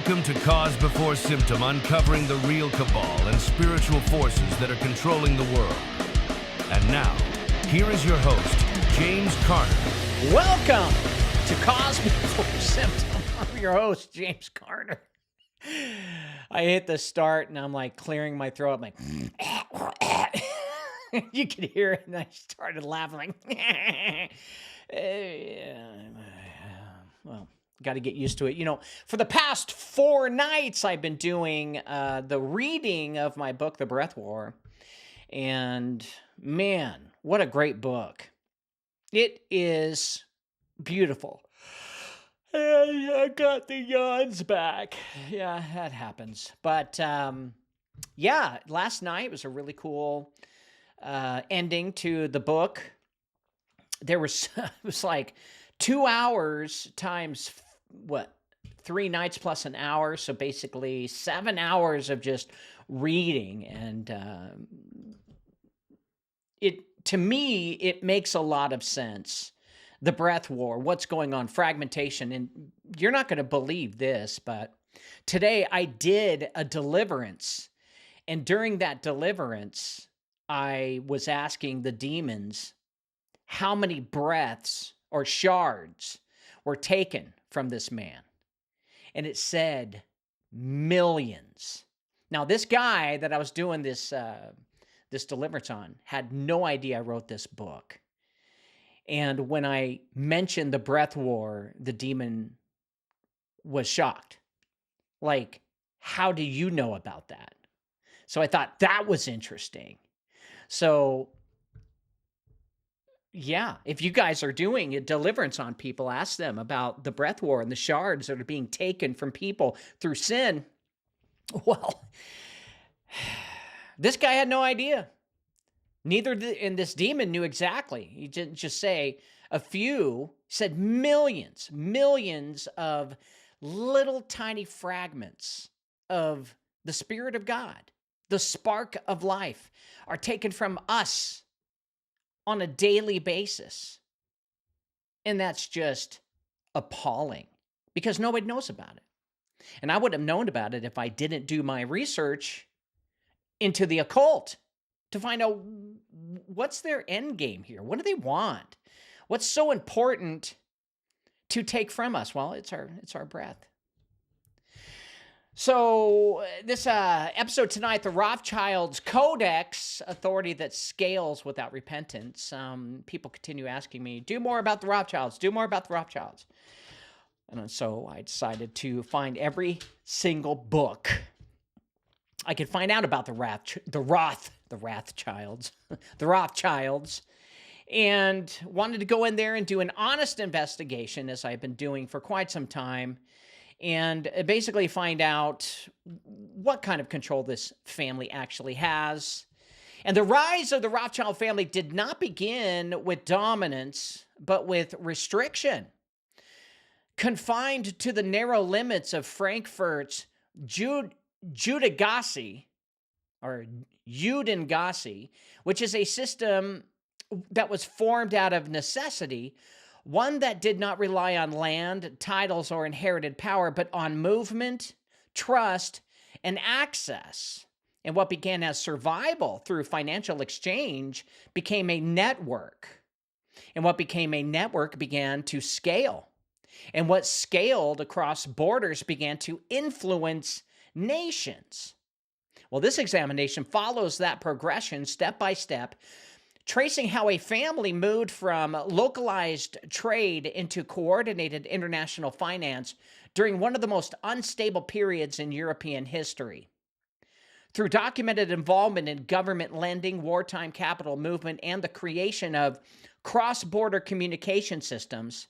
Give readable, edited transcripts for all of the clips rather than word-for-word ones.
Welcome to Cause Before Symptom, uncovering the real cabal and spiritual forces that are controlling the world. And now, here is your host, James Carter. Welcome to Cause Before Symptom. I'm your host, James Carter. I hit the start and I'm like clearing my throat. I'm like, you could hear it, and I started laughing. Well, got to get used to it. You know, for the past 4 nights, I've been doing the reading of my book, The Breath War. And man, what a great book. It is beautiful. And I got the yawns back. Yeah, that happens. But yeah, last night was a really cool ending to the book. There was, it was like 2 hours times, 3 nights plus an hour. So basically 7 hours of just reading. And to me, it makes a lot of sense. The breath war, what's going on, fragmentation. And you're not going to believe this, but today I did a deliverance. And during that deliverance, I was asking the demons how many breaths or shards were taken from this man. And it said millions. Now, this guy that I was doing this deliverance on had no idea I wrote this book. And when I mentioned the breath war, the demon was shocked. Like, how do you know about that? So I thought that was interesting. So yeah, if you guys are doing a deliverance on people, ask them about the breath war and the shards that are being taken from people through sin. Well, this guy had no idea. And this demon knew exactly. He didn't just say a few, said millions of little tiny fragments of the Spirit of God, the spark of life, are taken from us on a daily basis. And that's just appalling because nobody knows about it. And I would have known about it if I didn't do my research into the occult to find out what's their end game here. What do they want? What's so important to take from us? Well, it's our breath. So this episode tonight, the Rothschild Codex, authority that scales without repentance. People continue asking me, do more about the Rothschilds, do more about the Rothschilds. And so I decided to find every single book I could find out about the Rothschilds, and wanted to go in there and do an honest investigation, as I've been doing for quite some time, and basically find out what kind of control this family actually has. And the rise of the Rothschild family did not begin with dominance, but with restriction. Confined to the narrow limits of Frankfurt's Judengasse, which is a system that was formed out of necessity, one that did not rely on land, titles, or inherited power, but on movement, trust, and access. And what began as survival through financial exchange became a network. And what became a network began to scale. And what scaled across borders began to influence nations. Well, this examination follows that progression step by step, tracing how a family moved from localized trade into coordinated international finance during one of the most unstable periods in European history. Through documented involvement in government lending, wartime capital movement, and the creation of cross-border communication systems,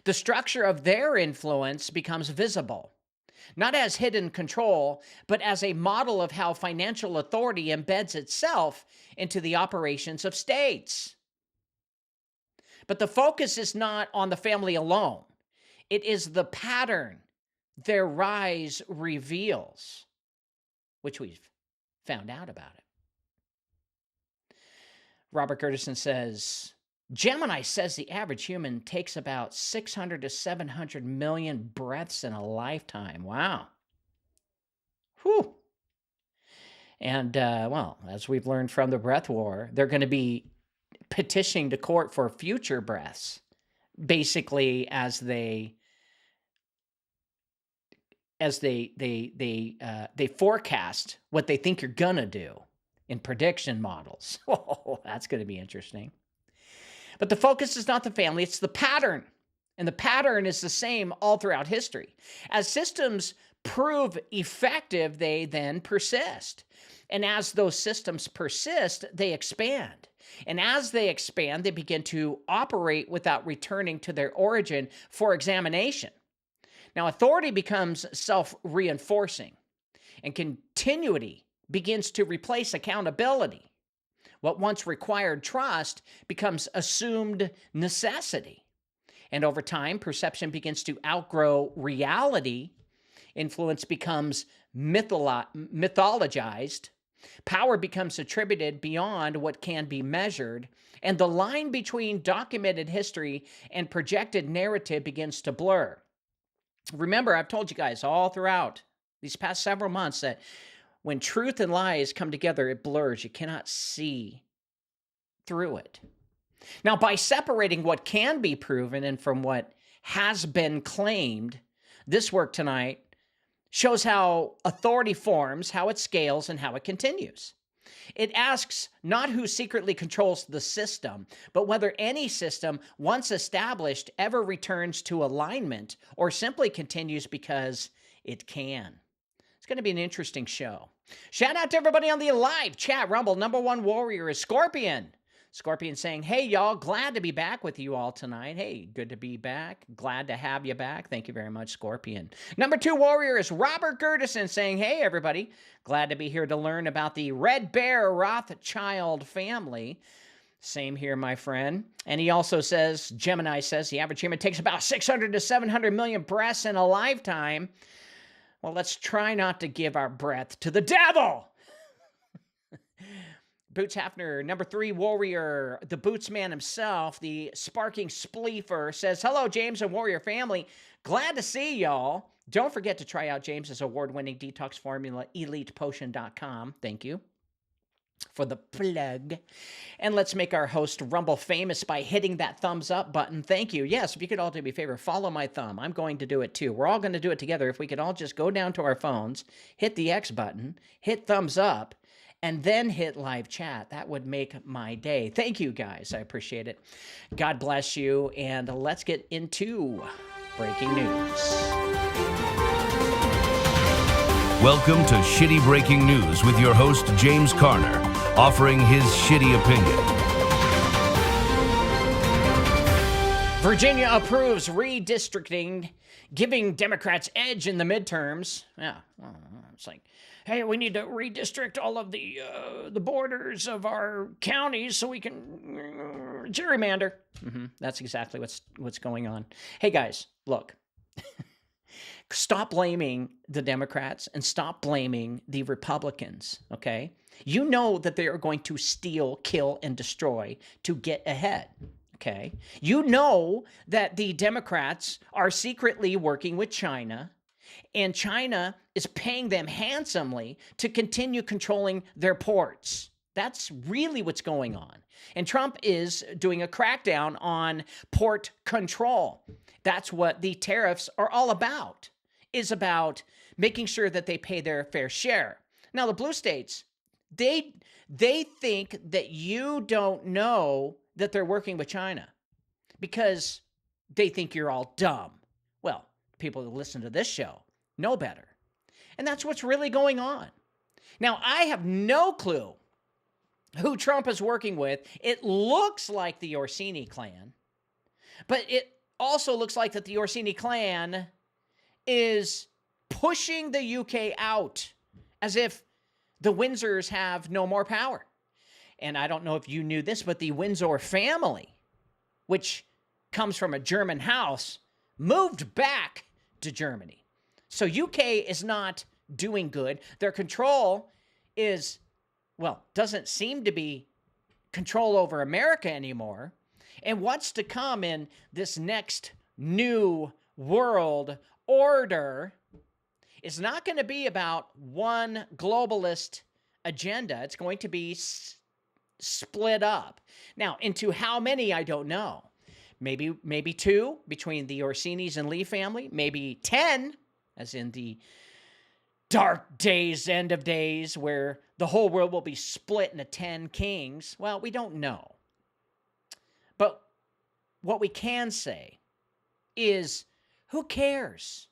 the structure of their influence becomes visible. Not as hidden control, but as a model of how financial authority embeds itself into the operations of states. But the focus is not on the family alone. It is the pattern their rise reveals, which we've found out about it. Robert Gertison says, Gemini says the average human takes about 600 to 700 million breaths in a lifetime. Wow. Whew. And, well, as we've learned from the breath war, they're going to be petitioning to court for future breaths, basically as they forecast what they think you're going to do in prediction models. Oh, that's going to be interesting. But the focus is not the family, it's the pattern. And the pattern is the same all throughout history. As systems prove effective, they then persist. And as those systems persist, they expand. And as they expand, they begin to operate without returning to their origin for examination. Now, authority becomes self-reinforcing, and continuity begins to replace accountability. What once required trust becomes assumed necessity. And over time, perception begins to outgrow reality. Influence becomes mythologized. Power becomes attributed beyond what can be measured. And the line between documented history and projected narrative begins to blur. Remember, I've told you guys all throughout these past several months that when truth and lies come together, it blurs. You cannot see through it. Now, by separating what can be proven and from what has been claimed, this work tonight shows how authority forms, how it scales, and how it continues. It asks not who secretly controls the system, but whether any system, once established, ever returns to alignment or simply continues because it can. It's going to be an interesting show. Shout out to everybody on the live chat. Rumble, #1 warrior is Scorpion. Scorpion saying, hey, y'all, glad to be back with you all tonight. Hey, good to be back. Glad to have you back. Thank you very much, Scorpion. #2 warrior is Robert Gertison saying, hey, everybody, glad to be here to learn about the Red Bear Rothschild family. Same here, my friend. And he also says, Gemini says, the average human takes about 600 to 700 million breaths in a lifetime. Well, let's try not to give our breath to the devil. Boots Hafner, #3 warrior, the Boots man himself, the sparking spleefer, says, hello, James and warrior family. Glad to see y'all. Don't forget to try out James's award-winning detox formula, elitepotion.com. Thank you for the plug. And let's make our host Rumble famous by hitting that thumbs up button. Thank you. Yes, if you could all do me a favor, follow my thumb. I'm going to do it too. We're all going to do it together. If we could all just go down to our phones, hit the X button, hit thumbs up, and then hit live chat. That would make my day. Thank you, guys. I appreciate it. God bless you, and let's get into breaking news. Welcome to Shitty Breaking News with your host, James Carner, offering his shitty opinion. Virginia approves redistricting, giving Democrats edge in the midterms. Yeah, well, it's like, hey, we need to redistrict all of the borders of our counties so we can gerrymander. That's exactly what's going on. Hey, guys, look. Stop blaming the Democrats and stop blaming the Republicans, okay? You know that they are going to steal, kill, and destroy to get ahead, okay? You know that the Democrats are secretly working with China, and China is paying them handsomely to continue controlling their ports. That's really what's going on. And Trump is doing a crackdown on port control. That's what the tariffs are all about, is about making sure that they pay their fair share. Now, the blue states, they think that you don't know that they're working with China because they think you're all dumb. Well, people who listen to this show know better. And that's what's really going on. Now, I have no clue who Trump is working with. It looks like the Orsini clan, but it also looks like that the Orsini clan is pushing the UK out as if the Windsors have no more power. And I don't know if you knew this, but the Windsor family, which comes from a German house, moved back to Germany. So UK is not doing good. Their control is, well, doesn't seem to be control over America anymore. And what's to come in this next new world order is not going to be about one globalist agenda. It's going to be split up. Now, into how many, I don't know. Maybe 2 between the Orsini's and Lee family. Maybe 10, as in the dark days, end of days, where the whole world will be split into 10 kings. Well, we don't know. But what we can say is, who cares?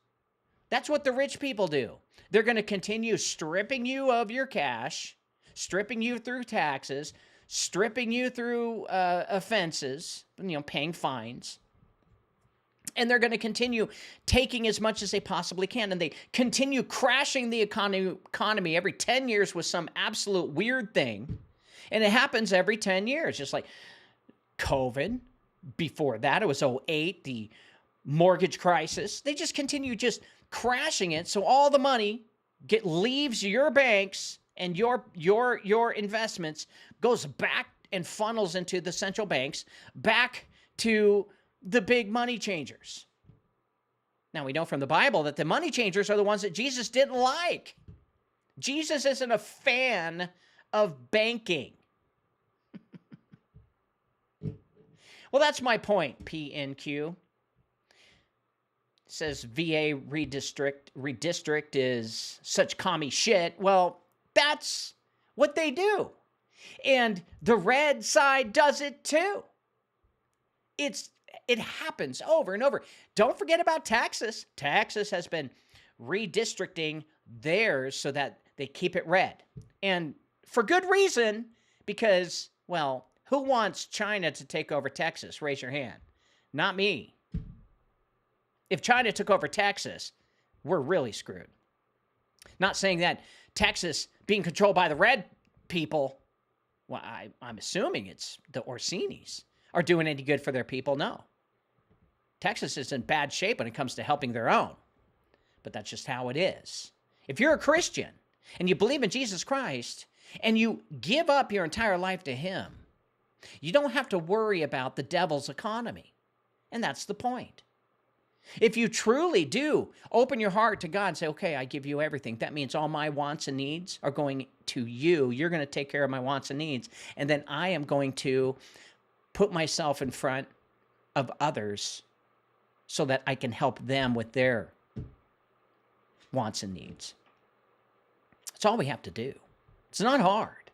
That's what the rich people do. They're going to continue stripping you of your cash, stripping you through taxes, stripping you through offenses, paying fines. And they're going to continue taking as much as they possibly can. And they continue crashing the economy every 10 years with some absolute weird thing. And it happens every 10 years, just like COVID. Before that, it was 2008, the mortgage crisis. They just continue just crashing it. So all the money leaves your banks and your investments, goes back and funnels into the central banks, back to the big money changers. Now, we know from the Bible that the money changers are the ones that Jesus didn't like. Jesus isn't a fan of banking. Well, that's my point, PNQ. It says VA redistrict is such commie shit. Well, that's what they do. And the red side does it too. It happens over and over. Don't forget about Texas. Texas has been redistricting theirs so that they keep it red. And for good reason, because, well, who wants China to take over Texas? Raise your hand. Not me. If China took over Texas, we're really screwed. Not saying that Texas being controlled by the red people, well, I'm assuming it's the Orsini's, are doing any good for their people. No. Texas is in bad shape when it comes to helping their own. But that's just how it is. If you're a Christian and you believe in Jesus Christ and you give up your entire life to him, you don't have to worry about the devil's economy. And that's the point. If you truly do open your heart to God and say, okay, I give you everything, that means all my wants and needs are going to you. You're going to take care of my wants and needs. And then I am going to put myself in front of others so that I can help them with their wants and needs. That's all we have to do. It's not hard,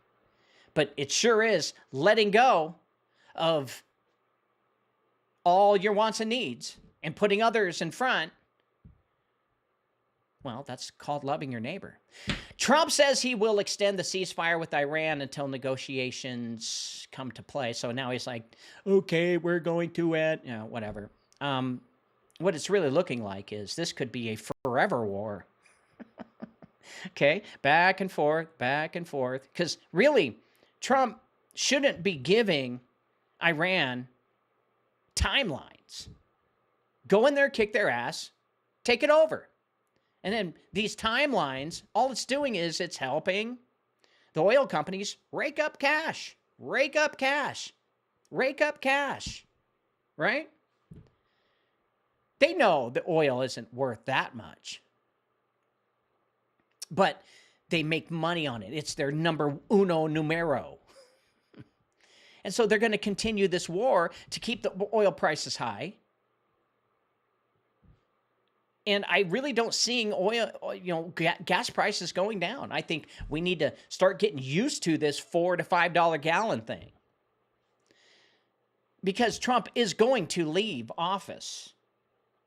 but it sure is letting go of all your wants and needs and putting others in front. Well, that's called loving your neighbor. Trump says he will extend the ceasefire with Iran until negotiations come to play. So now he's like, okay, we're going to whatever. What it's really looking like is this could be a forever war. Okay, back and forth. Because really, Trump shouldn't be giving Iran timelines. Go in there, kick their ass, take it over. And then these timelines, all it's doing is it's helping the oil companies rake up cash, right? They know the oil isn't worth that much. But they make money on it. It's their number uno numero. And so they're going to continue this war to keep the oil prices high. And I really don't seeing gas prices going down. I think we need to start getting used to this $4 to $5 gallon thing. Because Trump is going to leave office.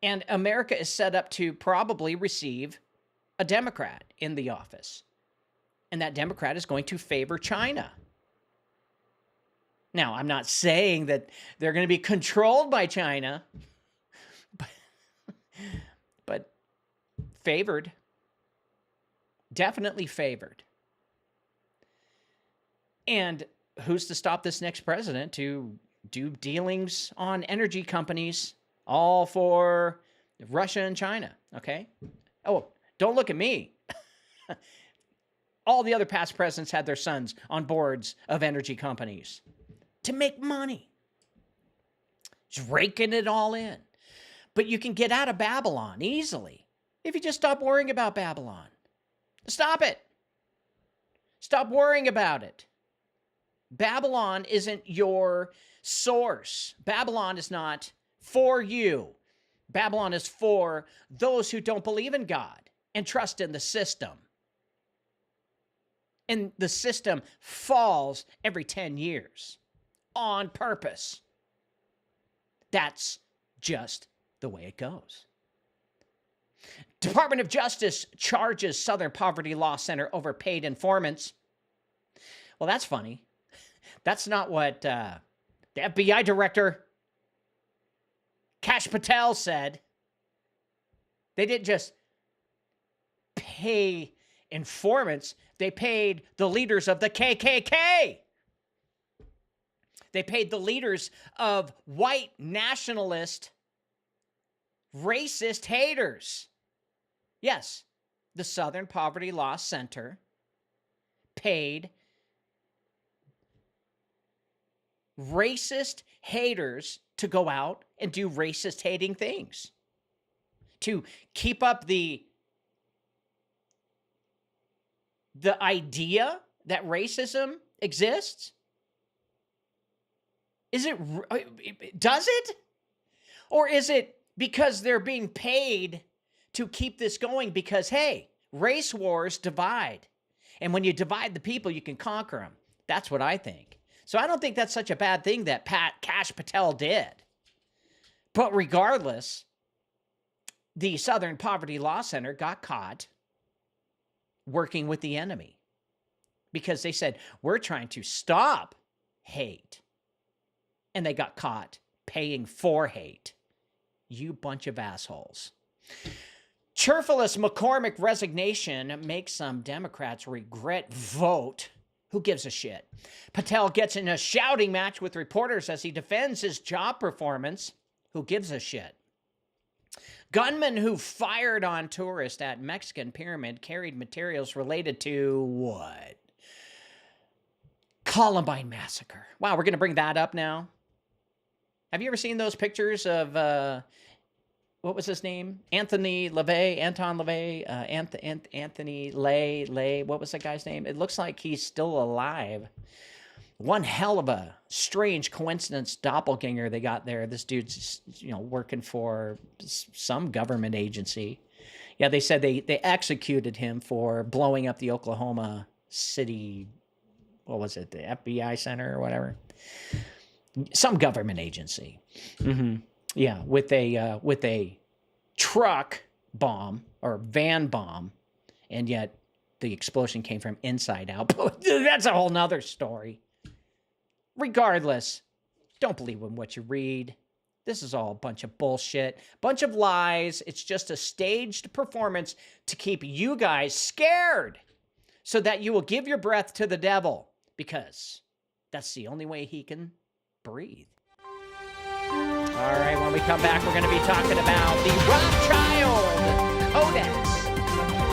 And America is set up to probably receive a Democrat in the office. And that Democrat is going to favor China. Now, I'm not saying that they're going to be controlled by China, but favored. Definitely favored. And who's to stop this next president to do dealings on energy companies, all for Russia and China, okay? Oh, don't look at me. All the other past presidents had their sons on boards of energy companies to make money. Just raking it all in. But you can get out of Babylon easily if you just stop worrying about Babylon. Stop it. Stop worrying about it. Babylon isn't your source. Babylon is not for you. Babylon is for those who don't believe in God and trust in the system. And the system falls every 10 years on purpose. That's just the way it goes. Department of Justice charges Southern Poverty Law Center over paid informants. Well, that's funny. That's not what the FBI director, Kash Patel, said. They didn't just pay informants. They paid the leaders of the KKK. They paid the leaders of white nationalist, racist haters. Yes, the Southern Poverty Law Center paid racist haters to go out and do racist hating things, to keep up the idea that racism exists. Does it? Or is it because they're being paid to keep this going because, hey, race wars divide. And when you divide the people, you can conquer them. That's what I think. So I don't think that's such a bad thing that Kash Patel did. But regardless, the Southern Poverty Law Center got caught working with the enemy because they said, we're trying to stop hate. And they got caught paying for hate. You bunch of assholes. Cheerfulest McCormick resignation makes some Democrats regret vote. Who gives a shit? Patel gets in a shouting match with reporters as he defends his job performance. Who gives a shit? Gunmen who fired on tourists at Mexican Pyramid carried materials related to what? Columbine Massacre. Wow, we're going to bring that up now. Have you ever seen those pictures of, what was his name? Anton LaVey, Anthony Lay, what was that guy's name? It looks like he's still alive. One hell of a strange coincidence doppelganger they got there. This dude's, working for some government agency. Yeah, they said they executed him for blowing up the Oklahoma City, what was it, the FBI center or whatever? Some government agency. Mm-hmm. Yeah, with a truck bomb or van bomb, and yet the explosion came from inside out. That's a whole nother story. Regardless, don't believe in what you read. This is all a bunch of bullshit, bunch of lies. It's just a staged performance to keep you guys scared so that you will give your breath to the devil, because that's the only way he can breathe. All right, when we come back, we're going to be talking about the Rothschild Codex,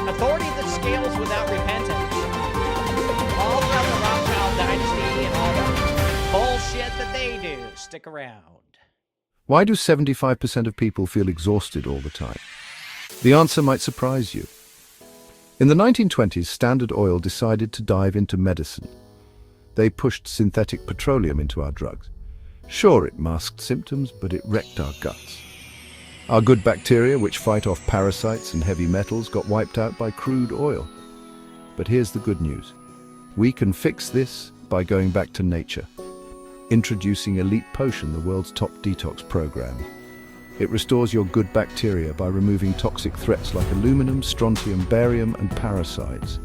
authority that scales without repentance, all about the Rothschild dynasty and all the bullshit that they do. Stick around. Why do 75% of people feel exhausted all the time? The answer might surprise you. In the 1920s, Standard Oil decided to dive into medicine. They pushed synthetic petroleum into our drugs. Sure, it masked symptoms, but it wrecked our guts. Our good bacteria, which fight off parasites and heavy metals, got wiped out by crude oil. But here's the good news. We can fix this by going back to nature. Introducing Elite Potion, the world's top detox program. It restores your good bacteria by removing toxic threats like aluminum, strontium, barium, and parasites.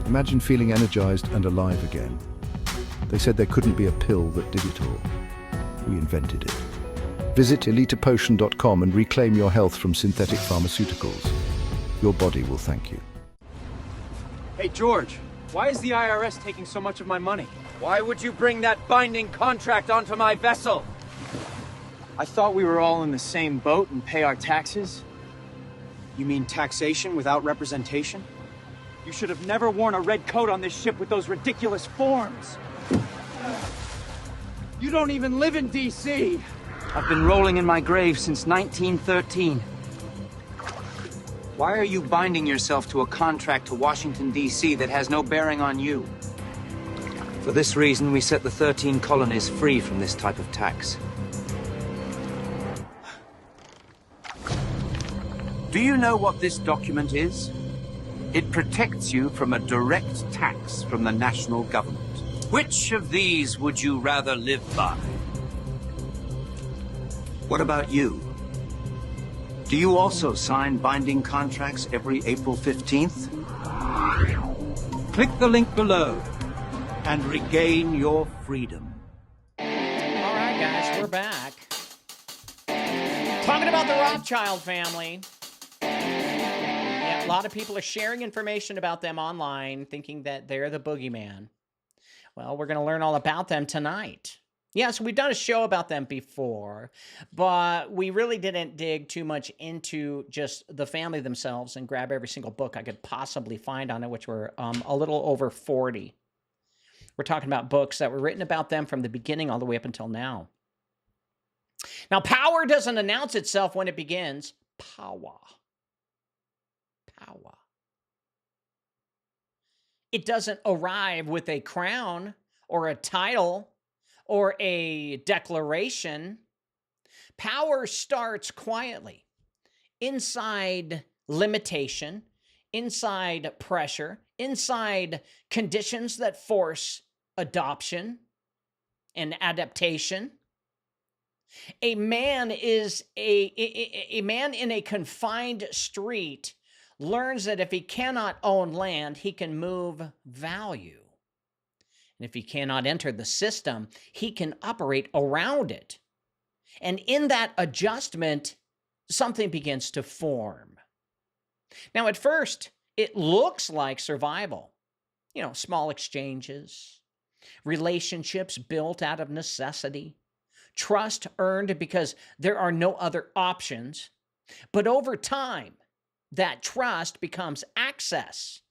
Imagine feeling energized and alive again. They said there couldn't be a pill that did it all. We invented it. Visit elitepotion.com and reclaim your health from synthetic pharmaceuticals. Your body will thank you. Hey, George, why is the IRS taking so much of my money? Why would you bring that binding contract onto my vessel? I thought we were all in the same boat and pay our taxes. You mean taxation without representation? You should have never worn a red coat on this ship with those ridiculous forms. You don't even live in D.C. I've been rolling in my grave since 1913. Why are you binding yourself to a contract to Washington, D.C. that has no bearing on you? For this reason, we set the 13 colonies free from this type of tax. Do you know what this document is? It protects you from a direct tax from the national government. Which of these would you rather live by? What about you? Do you also sign binding contracts every April 15th? Click the link below and regain your freedom. All right, guys, we're back. Talking about the Rothschild family. Yeah, a lot of people are sharing information about them online, thinking that they're the boogeyman. Well, we're going to learn all about them tonight. Yes, we've done a show about them before, but we really didn't dig too much into just the family themselves and grab every single book I could possibly find on it, which were a little over 40. We're talking about books that were written about them from the beginning all the way up until now. Now, power doesn't announce itself when it begins. Power. Power. It doesn't arrive with a crown or a title or a declaration. Power starts quietly, inside limitation, inside pressure, inside conditions that force adoption and adaptation. A man is a man in a confined street learns that if he cannot own land, he can move value. And if he cannot enter the system, he can operate around it. And in that adjustment, something begins to form. Now, at first, it looks like survival. You know, small exchanges, relationships built out of necessity, trust earned because there are no other options. But over time, that trust becomes access.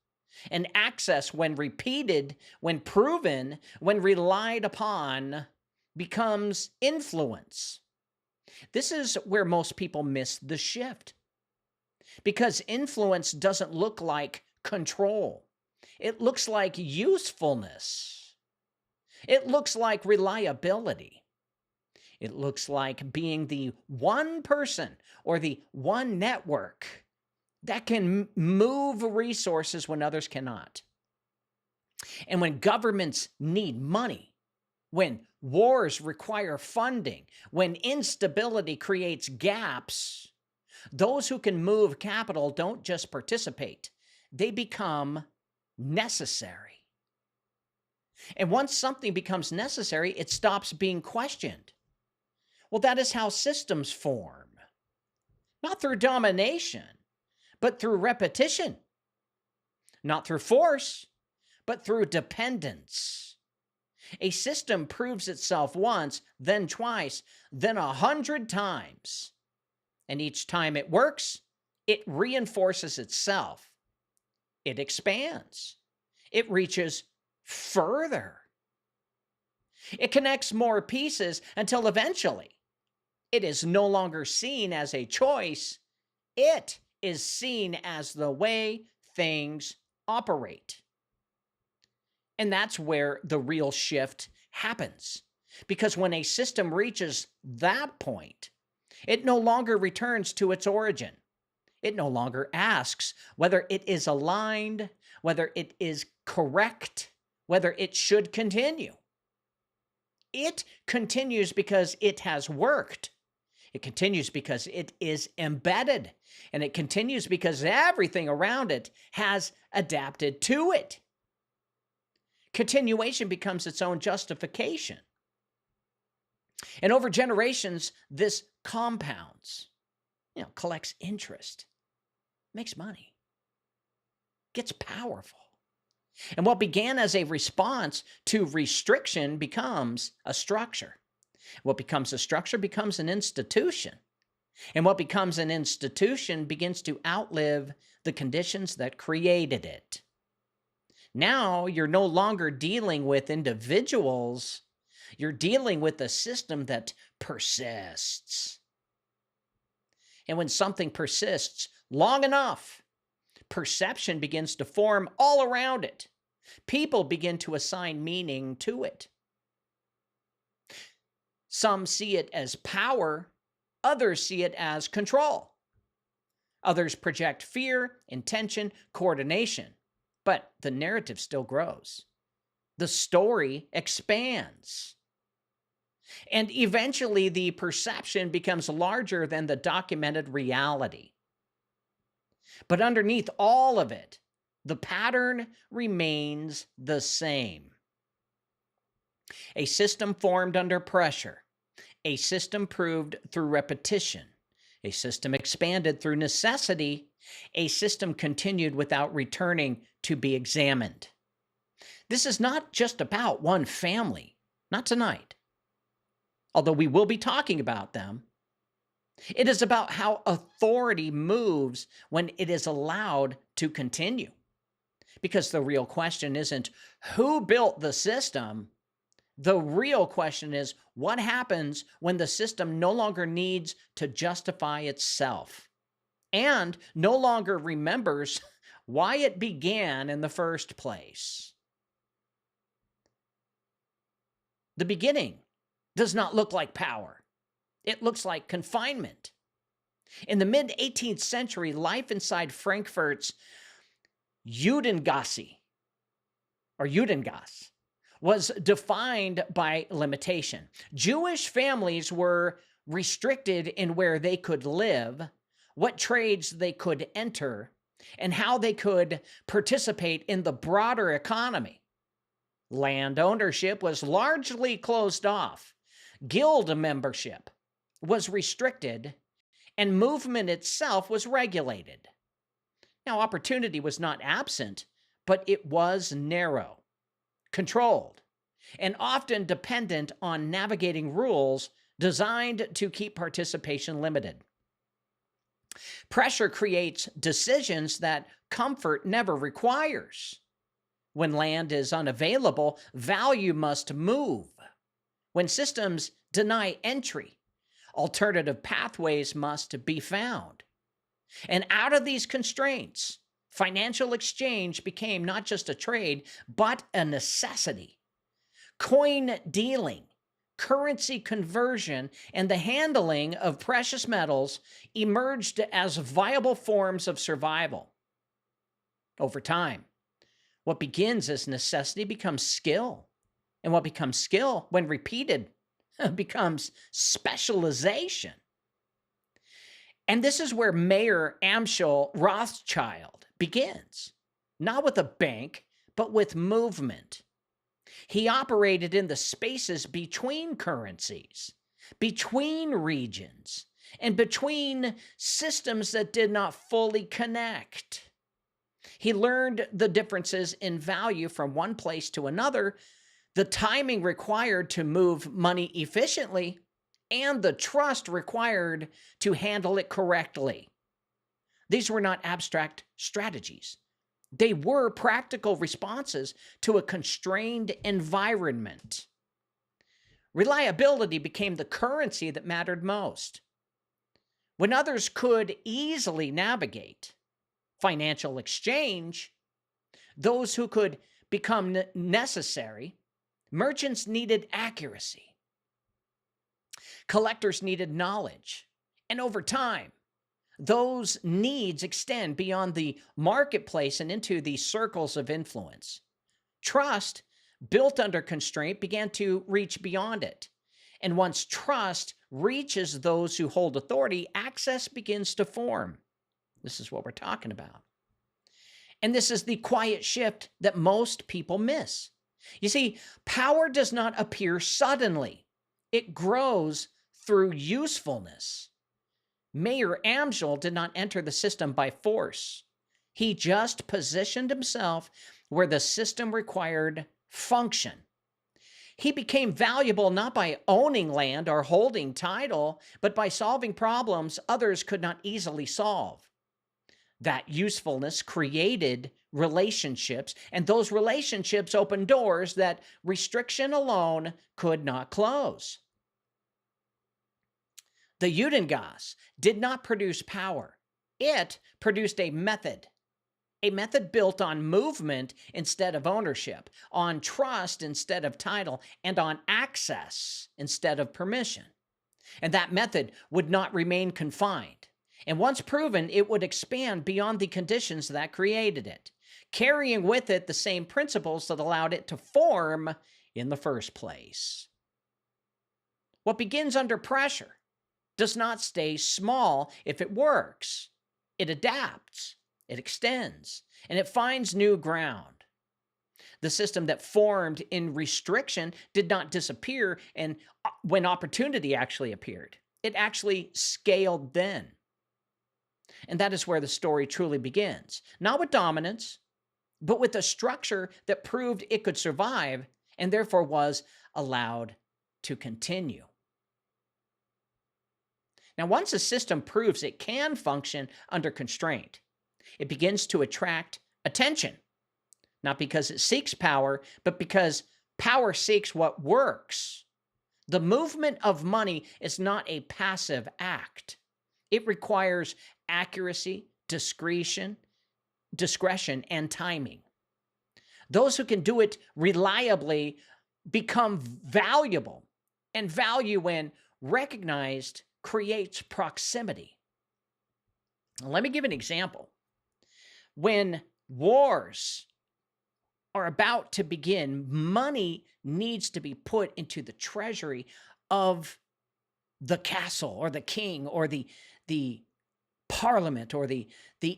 And access, when repeated, when proven, when relied upon, becomes influence. This is where most people miss the shift. Because influence doesn't look like control. It looks like usefulness. It looks like reliability. It looks like being the one person or the one network that can move resources when others cannot. And when governments need money, when wars require funding, when instability creates gaps, those who can move capital don't just participate, they become necessary. And once something becomes necessary, it stops being questioned. Well, that is how systems form. Not through domination, but through repetition. Not through force, but through dependence. A system proves itself once, then twice, then 100 times. And each time it works, it reinforces itself. It expands. It reaches further. It connects more pieces until eventually it is no longer seen as a choice. It is seen as the way things operate. And that's where the real shift happens. Because when a system reaches that point, it no longer returns to its origin. It no longer asks whether it is aligned, whether it is correct, whether it should continue. It continues because it has worked. It continues because it is embedded. And it continues because everything around it has adapted to it. Continuation becomes its own justification. And over generations, this compounds, collects interest, makes money, gets powerful. And what began as a response to restriction becomes a structure. What becomes a structure becomes an institution. And what becomes an institution begins to outlive the conditions that created it. Now you're no longer dealing with individuals, You're dealing with a system that persists. And when something persists long enough, perception begins to form all around it. People begin to assign meaning to it. Some see it as power, others see it as control. Others project fear, intention, coordination, but the narrative still grows. The story expands. And eventually the perception becomes larger than the documented reality. But underneath all of it, the pattern remains the same. A system formed under pressure, a system proved through repetition, a system expanded through necessity, a system continued without returning to be examined. This is not just about one family, not tonight, although we will be talking about them. It is about how authority moves when it is allowed to continue. Because the real question isn't who built the system. The real question is what happens when the system no longer needs to justify itself and no longer remembers why it began in the first place. The beginning does not look like power. It looks like confinement. In the mid-18th century, life inside Frankfurt's Judengasse, or Judengasse, was defined by limitation. Jewish families were restricted in where they could live, what trades they could enter, and how they could participate in the broader economy. Land ownership was largely closed off. Guild membership was restricted, and movement itself was regulated. Now, opportunity was not absent, but it was narrow, controlled, and often dependent on navigating rules designed to keep participation limited. Pressure creates decisions that comfort never requires. When land is unavailable, value must move. When systems deny entry, alternative pathways must be found. And out of these constraints, financial exchange became not just a trade, but a necessity. Coin dealing, currency conversion, and the handling of precious metals emerged as viable forms of survival. Over time, what begins as necessity becomes skill. And what becomes skill, when repeated, becomes specialization. And this is where Mayer Amschel Rothschild begins, not with a bank, but with movement. He operated in the spaces between currencies, between regions, and between systems that did not fully connect. He learned the differences in value from one place to another, the timing required to move money efficiently, and the trust required to handle it correctly. These were not abstract strategies. They were practical responses to a constrained environment. Reliability became the currency that mattered most. When others could easily navigate financial exchange, those who could become necessary, merchants needed accuracy. Collectors needed knowledge. And over time, those needs extend beyond the marketplace and into the circles of influence. Trust, built under constraint, began to reach beyond it. And once trust reaches those who hold authority, access begins to form. This is what we're talking about. And this is the quiet shift that most people miss. You see, power does not appear suddenly. It grows through usefulness. Mayer Amschel did not enter the system by force. He just positioned himself where the system required function. He became valuable not by owning land or holding title, but by solving problems others could not easily solve. That usefulness created relationships, and those relationships opened doors that restriction alone could not close. The Judengasse did not produce power. It produced a method built on movement instead of ownership, on trust instead of title, and on access instead of permission. And that method would not remain confined. And once proven, it would expand beyond the conditions that created it, carrying with it the same principles that allowed it to form in the first place. What begins under pressure does not stay small if it works. It adapts, it extends, and it finds new ground. The system that formed in restriction did not disappear, and when opportunity actually appeared, it actually scaled then. And that is where the story truly begins. Not with dominance, but with a structure that proved it could survive and therefore was allowed to continue. Now, once a system proves it can function under constraint, it begins to attract attention, not because it seeks power, but because power seeks what works. The movement of money is not a passive act. It requires accuracy, discretion, and timing. Those who can do it reliably become valuable, and value, when recognized, creates proximity. Let me give an example. When wars are about to begin, money needs to be put into the treasury of the castle or the king or the parliament or the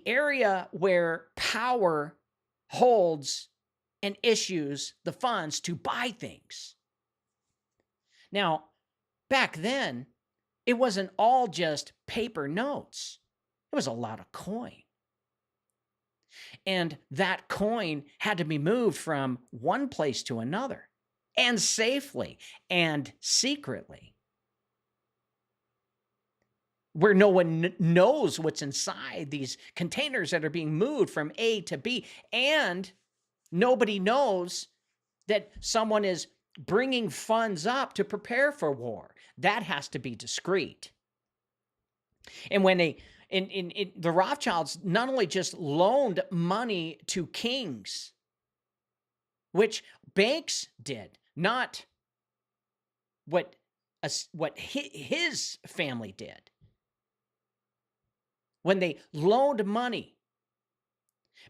area where power holds and issues the funds to buy things. Now, back then, it wasn't all just paper notes. It was a lot of coin. And that coin had to be moved from one place to another, and safely and secretly, where no one knows what's inside these containers that are being moved from A to B, and nobody knows that someone is bringing funds up to prepare for war. That has to be discreet. And when the Rothschilds not only just loaned money to kings, which banks did, not what his family did. When they loaned money,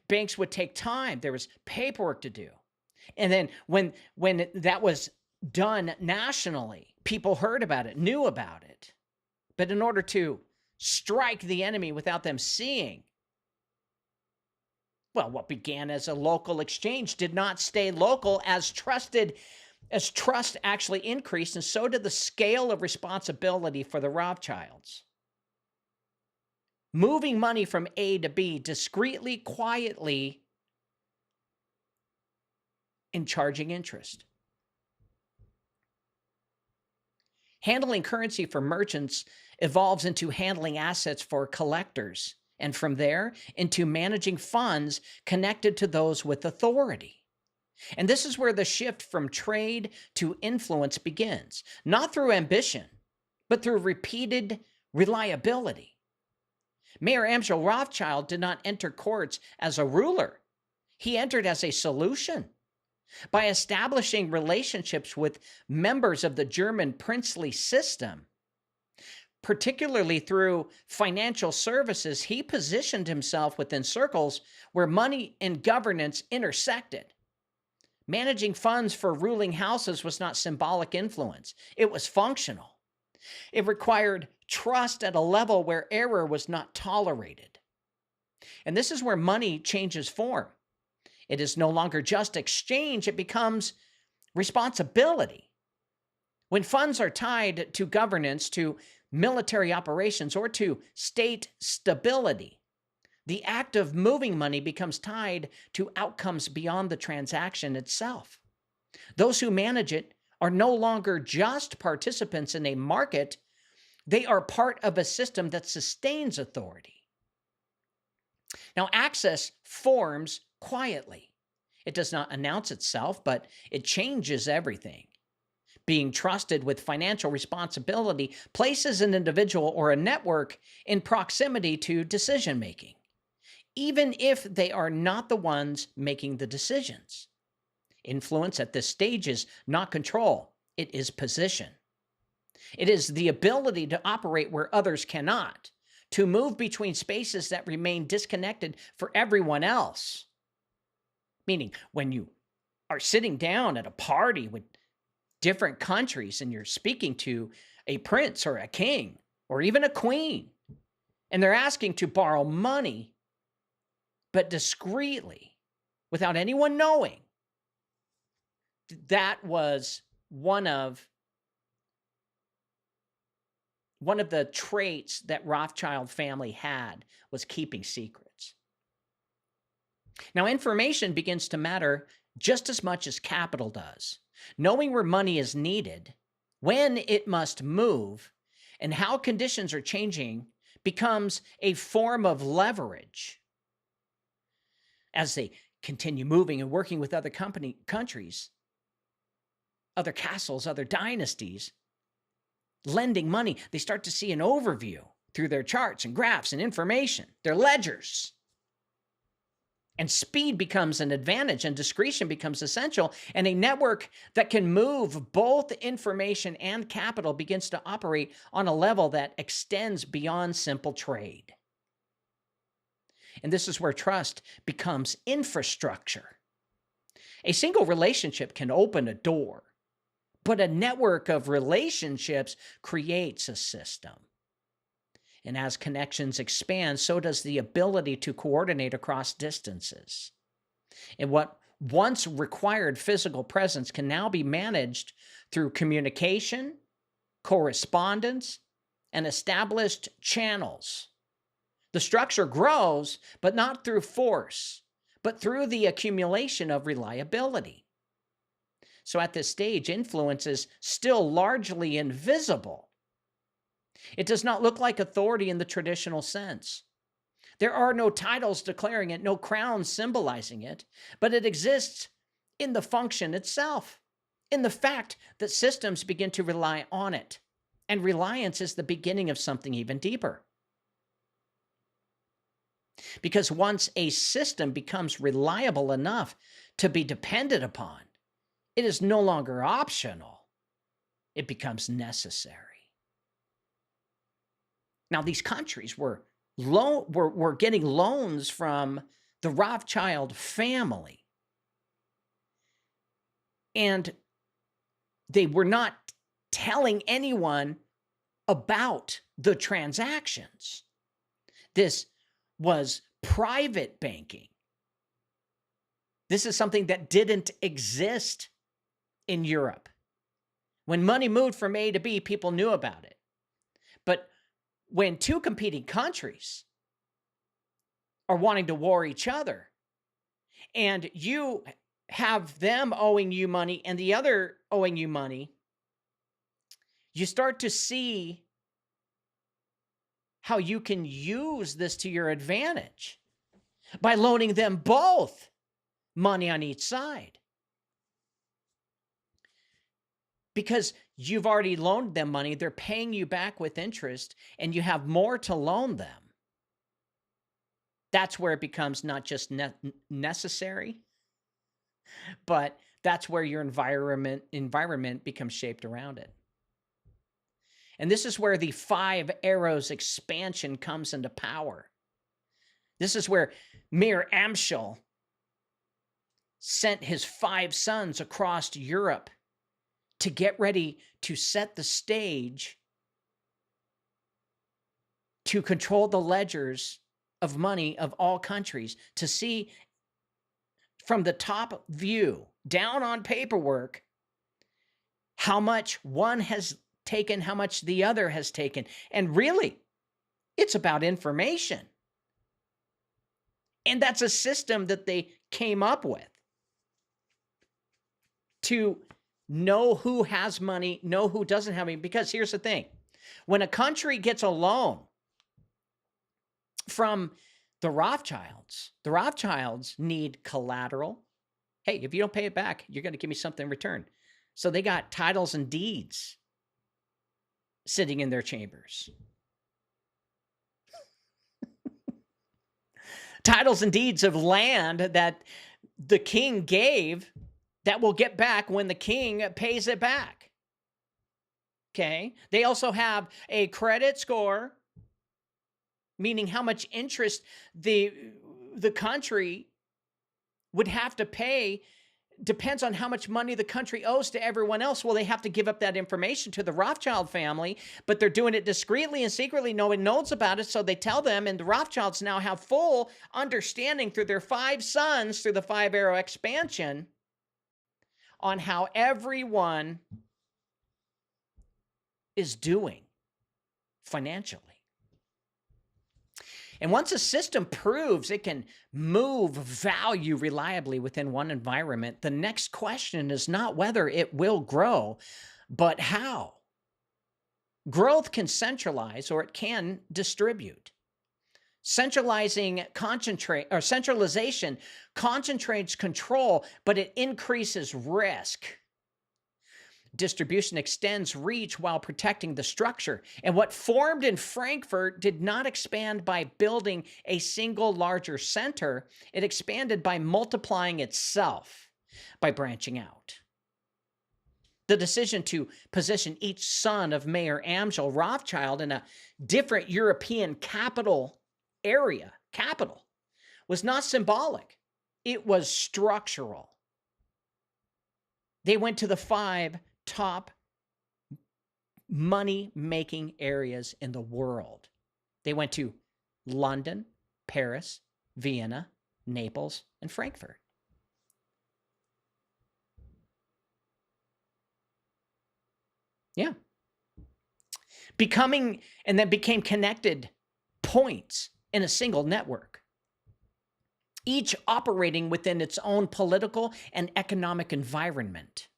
banks would take time. There was paperwork to do. And then when that was done nationally, people heard about it, knew about it. But in order to strike the enemy without them seeing, well, what began as a local exchange did not stay local. As trust actually increased, and so did the scale of responsibility for the Rothschilds. Moving money from A to B discreetly, quietly, and charging interest. Handling currency for merchants evolves into handling assets for collectors, and from there into managing funds connected to those with authority. And this is where the shift from trade to influence begins, not through ambition, but through repeated reliability. Mayor Amschel Rothschild did not enter courts as a ruler. He entered as a solution. By establishing relationships with members of the German princely system, particularly through financial services, he positioned himself within circles where money and governance intersected. Managing funds for ruling houses was not symbolic influence. It was functional. It required trust at a level where error was not tolerated. And this is where money changes form. It is no longer just exchange, it becomes responsibility. When funds are tied to governance, to military operations, or to state stability, the act of moving money becomes tied to outcomes beyond the transaction itself. Those who manage it are no longer just participants in a market, they are part of a system that sustains authority. Now, access forms quietly. It does not announce itself, but it changes everything. Being trusted with financial responsibility places an individual or a network in proximity to decision making, even if they are not the ones making the decisions. Influence at this stage is not control, it is position. It is the ability to operate where others cannot, to move between spaces that remain disconnected for everyone else. Meaning, when you are sitting down at a party with different countries and you're speaking to a prince or a king or even a queen, and they're asking to borrow money, but discreetly, without anyone knowing, that was one of the traits that Rothschild family had, was keeping secrets. Now, information begins to matter just as much as capital does. Knowing where money is needed, when it must move, and how conditions are changing becomes a form of leverage. As they continue moving and working with other countries, other castles, other dynasties, lending money, they start to see an overview through their charts and graphs and information, their ledgers. And speed becomes an advantage, and discretion becomes essential, and a network that can move both information and capital begins to operate on a level that extends beyond simple trade. And this is where trust becomes infrastructure. A single relationship can open a door, but a network of relationships creates a system. And as connections expand, so does the ability to coordinate across distances. And what once required physical presence can now be managed through communication, correspondence, and established channels. The structure grows, but not through force, but through the accumulation of reliability. So at this stage, influence is still largely invisible. It does not look like authority in the traditional sense. There are no titles declaring it, no crowns symbolizing it, but it exists in the function itself, in the fact that systems begin to rely on it, and reliance is the beginning of something even deeper. Because once a system becomes reliable enough to be depended upon, it is no longer optional. It becomes necessary. Now, these countries were getting loans from the Rothschild family. And they were not telling anyone about the transactions. This was private banking. This is something that didn't exist in Europe. When money moved from A to B, people knew about it. But when two competing countries are wanting to war each other, and you have them owing you money and the other owing you money, you start to see how you can use this to your advantage by loaning them both money on each side. Because you've already loaned them money, they're paying you back with interest, and you have more to loan them. That's where it becomes not just necessary, but that's where your environment becomes shaped around it. And this is where the 5 arrows expansion comes into power. This is where Mir Amschel sent his 5 sons across Europe to get ready to set the stage to control the ledgers of money of all countries, to see from the top view, down on paperwork, how much one has taken, how much the other has taken. And really, it's about information. And that's a system that they came up with to know who has money, know who doesn't have money. Because here's the thing. When a country gets a loan from The Rothschilds need collateral. Hey, if you don't pay it back, you're going to give me something in return. So they got titles and deeds sitting in their chambers. Titles and deeds of land that the king gave that will get back when the king pays it back. Okay. They also have a credit score, meaning how much interest the country would have to pay depends on how much money the country owes to everyone else. Well, they have to give up that information to the Rothschild family, but they're doing it discreetly and secretly. No one knows about it, so they tell them, and the Rothschilds now have full understanding through their 5 sons, through the 5-arrow expansion, on how everyone is doing financially. And once a system proves it can move value reliably within one environment, the next question is not whether it will grow, but how. Growth can centralize or it can distribute. Centralization concentrates control, but it increases risk. Distribution extends reach while protecting the structure. And what formed in Frankfurt did not expand by building a single larger center. It expanded by multiplying itself, by branching out. The decision to position each son of Mayor Amschel Rothschild in a different European capital, was not symbolic. It was structural. They went to the 5 top money-making areas in the world. They went to London, Paris, Vienna, Naples, and Frankfurt. Yeah. Became connected points in a single network, each operating within its own political and economic environment,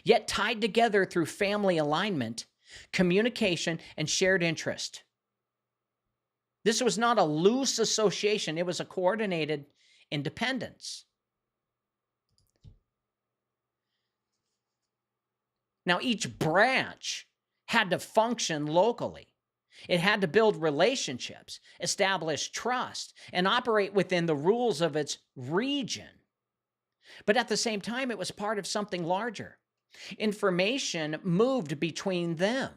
yet tied together through family alignment, communication, and shared interest. This was not a loose association. It was a coordinated independence. Now, each branch had to function locally. It had to build relationships, establish trust, and operate within the rules of its region. But at the same time, it was part of something larger. Information moved between them.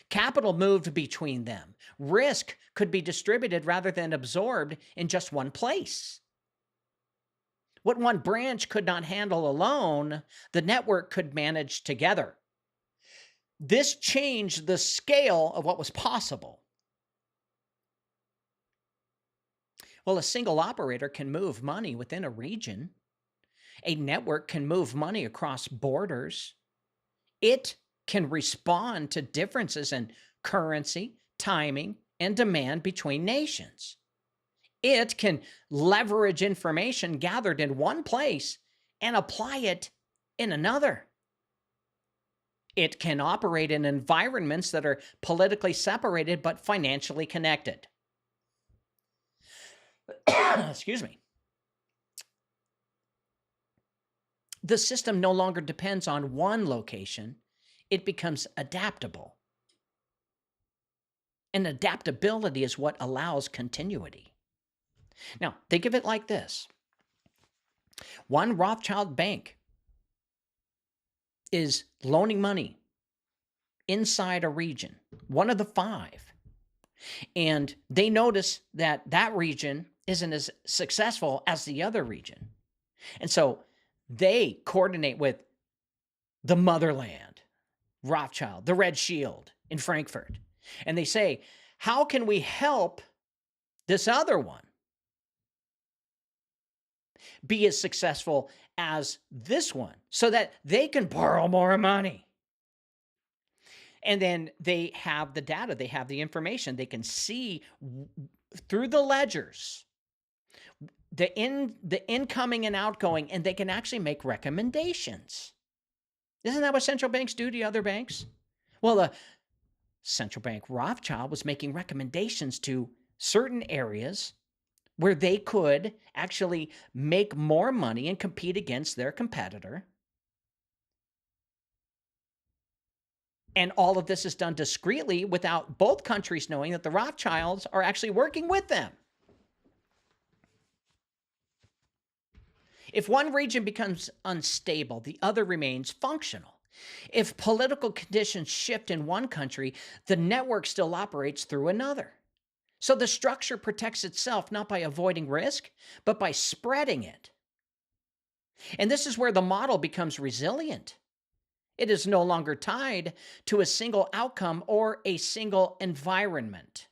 Capital moved between them. Risk could be distributed rather than absorbed in just one place. What one branch could not handle alone, the network could manage together. This changed the scale of what was possible. Well, a single operator can move money within a region. A network can move money across borders. It can respond to differences in currency, timing, and demand between nations. It can leverage information gathered in one place and apply it in another. It can operate in environments that are politically separated but financially connected. Excuse me. The system no longer depends on one location. It becomes adaptable. And adaptability is what allows continuity. Now, think of it like this. One Rothschild bank is loaning money inside a region, one of the 5. And they notice that that region isn't as successful as the other region. And so they coordinate with the motherland, Rothschild, the Red Shield in Frankfurt. And they say, how can we help this other one be as successful as this one so that they can borrow more money? And then they have the data, they have the information, they can see through the ledgers the incoming and outgoing, and they can actually make recommendations. Isn't that what central banks do to other banks? Well, the central bank Rothschild was making recommendations to certain areas where they could actually make more money and compete against their competitor. And all of this is done discreetly without both countries knowing that the Rothschilds are actually working with them. If one region becomes unstable, the other remains functional. If political conditions shift in one country, the network still operates through another. So the structure protects itself not by avoiding risk, but by spreading it. And this is where the model becomes resilient. It is no longer tied to a single outcome or a single environment.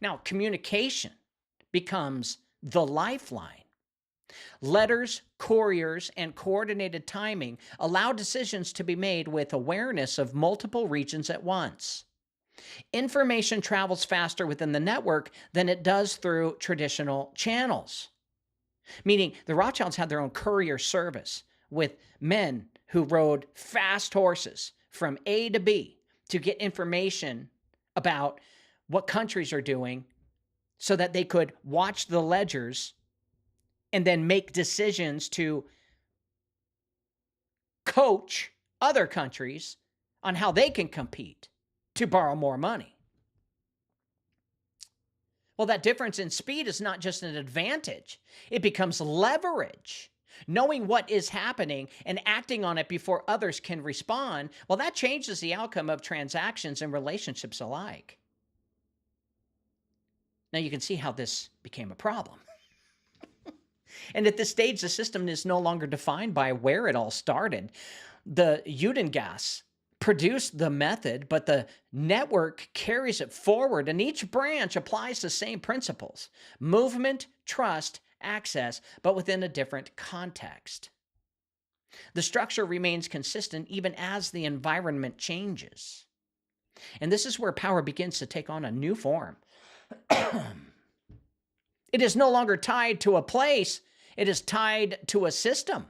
Now, communication becomes the lifeline. Letters, couriers, and coordinated timing allow decisions to be made with awareness of multiple regions at once. Information travels faster within the network than it does through traditional channels. Meaning, the Rothschilds had their own courier service with men who rode fast horses from A to B to get information about what countries are doing so that they could watch the ledgers and then make decisions to coach other countries on how they can compete to borrow more money. Well, that difference in speed is not just an advantage. It becomes leverage. Knowing what is happening and acting on it before others can respond, well, that changes the outcome of transactions and relationships alike. Now you can see how this became a problem. And at this stage, the system is no longer defined by where it all started. The Judengasse produced the method, but the network carries it forward, and each branch applies the same principles: movement, trust, access, but within a different context. The structure remains consistent even as the environment changes. And this is where power begins to take on a new form. It is no longer tied to a place, it is tied to a system.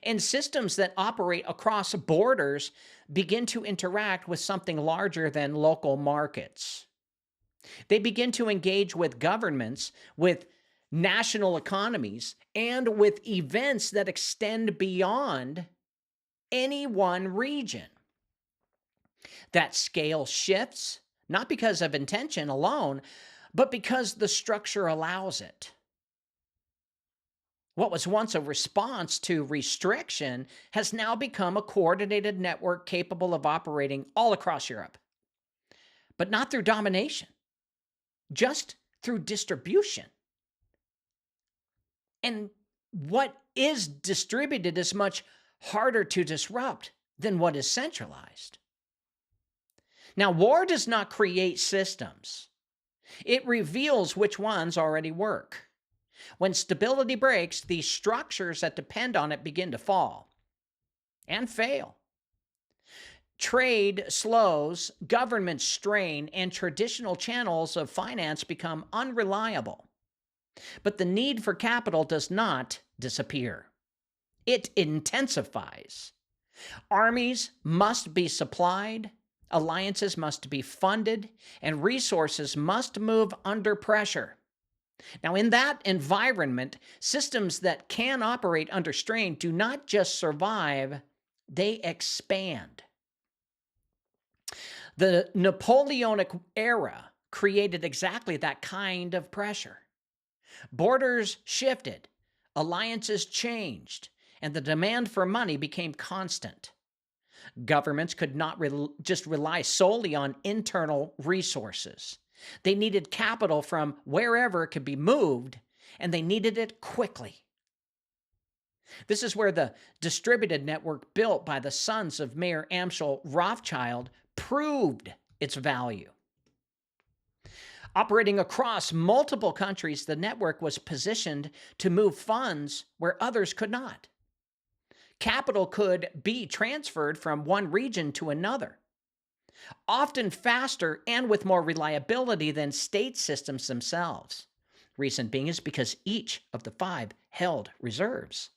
And systems that operate across borders begin to interact with something larger than local markets. They begin to engage with governments, with national economies, and with events that extend beyond any one region. That scale shifts, not because of intention alone, but because the structure allows it. What was once a response to restriction has now become a coordinated network capable of operating all across Europe. But not through domination, just through distribution. And what is distributed is much harder to disrupt than what is centralized. Now, war does not create systems. It reveals which ones already work. When stability breaks, the structures that depend on it begin to fall and fail. Trade slows, governments strain, and traditional channels of finance become unreliable. But the need for capital does not disappear. It intensifies. Armies must be supplied, alliances must be funded, and resources must move under pressure. Now, in that environment, systems that can operate under strain do not just survive, they expand. The Napoleonic era created exactly that kind of pressure. Borders shifted, alliances changed, and the demand for money became constant. Governments could not just rely solely on internal resources. They needed capital from wherever it could be moved, and they needed it quickly. This is where the distributed network built by the sons of Mayer Amschel Rothschild proved its value. Operating across multiple countries, the network was positioned to move funds where others could not. Capital could be transferred from one region to another, often faster and with more reliability than state systems themselves. Reason being is because each of the five held reserves.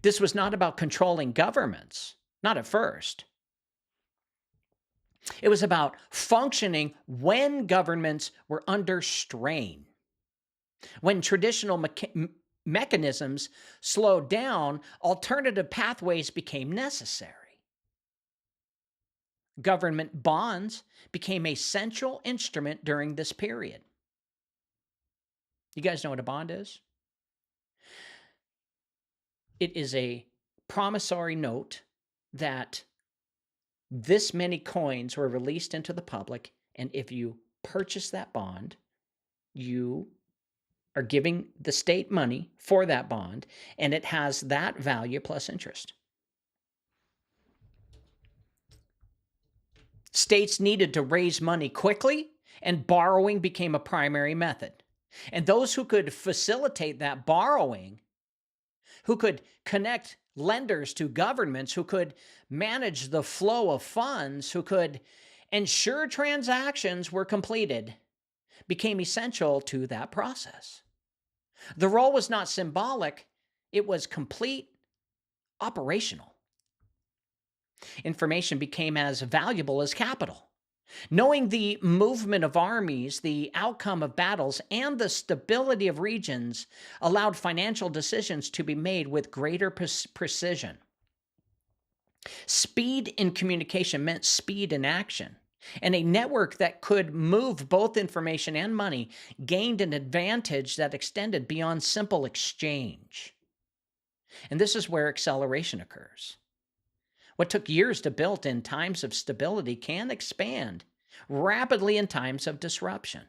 This was not about controlling governments, not at first. It was about functioning when governments were under strain. When traditional mechanisms slowed down, alternative pathways became necessary. Government bonds became a central instrument during this period. You guys know what a bond is? It is a promissory note that this many coins were released into the public, and if you purchase that bond, you are giving the state money for that bond, and it has that value plus interest. States needed to raise money quickly, and borrowing became a primary method. And those who could facilitate that borrowing, who could connect lenders to governments, who could manage the flow of funds, who could ensure transactions were completed, became essential to that process. The role was not symbolic, it was complete, operational. Information became as valuable as capital. Knowing the movement of armies, the outcome of battles, and the stability of regions allowed financial decisions to be made with greater precision. Speed in communication meant speed in action, and a network that could move both information and money gained an advantage that extended beyond simple exchange. And this is where acceleration occurs. What took years to build in times of stability can expand rapidly in times of disruption.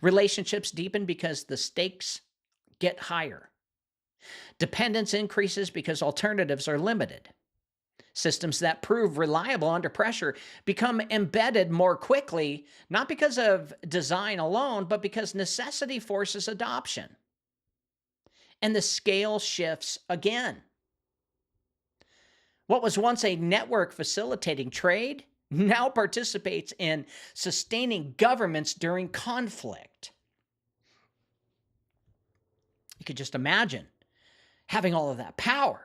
Relationships deepen because the stakes get higher. Dependence increases because alternatives are limited. Systems that prove reliable under pressure become embedded more quickly, not because of design alone, but because necessity forces adoption. And the scale shifts again. What was once a network facilitating trade now participates in sustaining governments during conflict. You could just imagine having all of that power,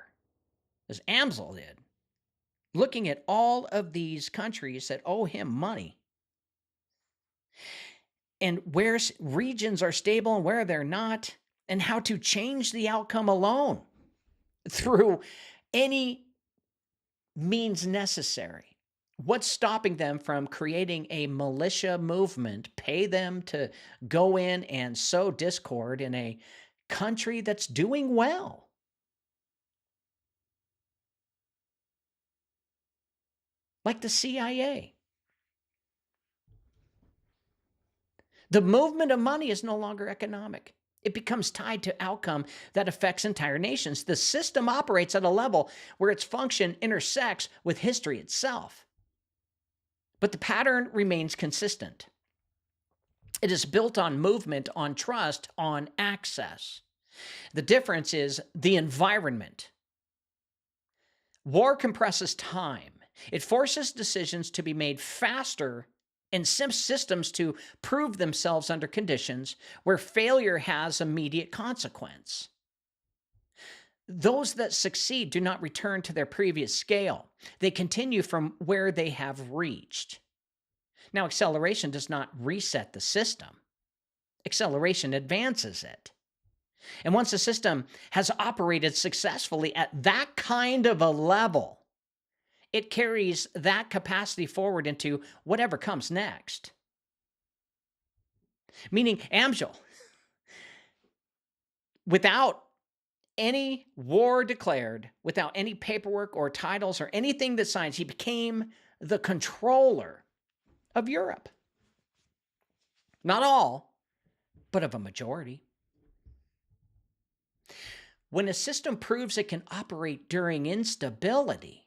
as Amsel did, looking at all of these countries that owe him money, and where regions are stable and where they're not, and how to change the outcome alone through any means necessary. What's stopping them from creating a militia movement, pay them to go in and sow discord in a country that's doing well? Like the CIA. The movement of money is no longer economic. It becomes tied to outcome that affects entire nations. The system operates at a level where its function intersects with history itself. But the pattern remains consistent. It is built on movement, on trust, on access. The difference is the environment. War compresses time. It forces decisions to be made faster and systems to prove themselves under conditions where failure has immediate consequence. Those that succeed do not return to their previous scale. They continue from where they have reached. Now, acceleration does not reset the system. Acceleration advances it. And once a system has operated successfully at that kind of a level, it carries that capacity forward into whatever comes next. Meaning, Amsel, without any war declared, without any paperwork or titles or anything that signs, he became the controller of Europe. Not all, but of a majority. When a system proves it can operate during instability,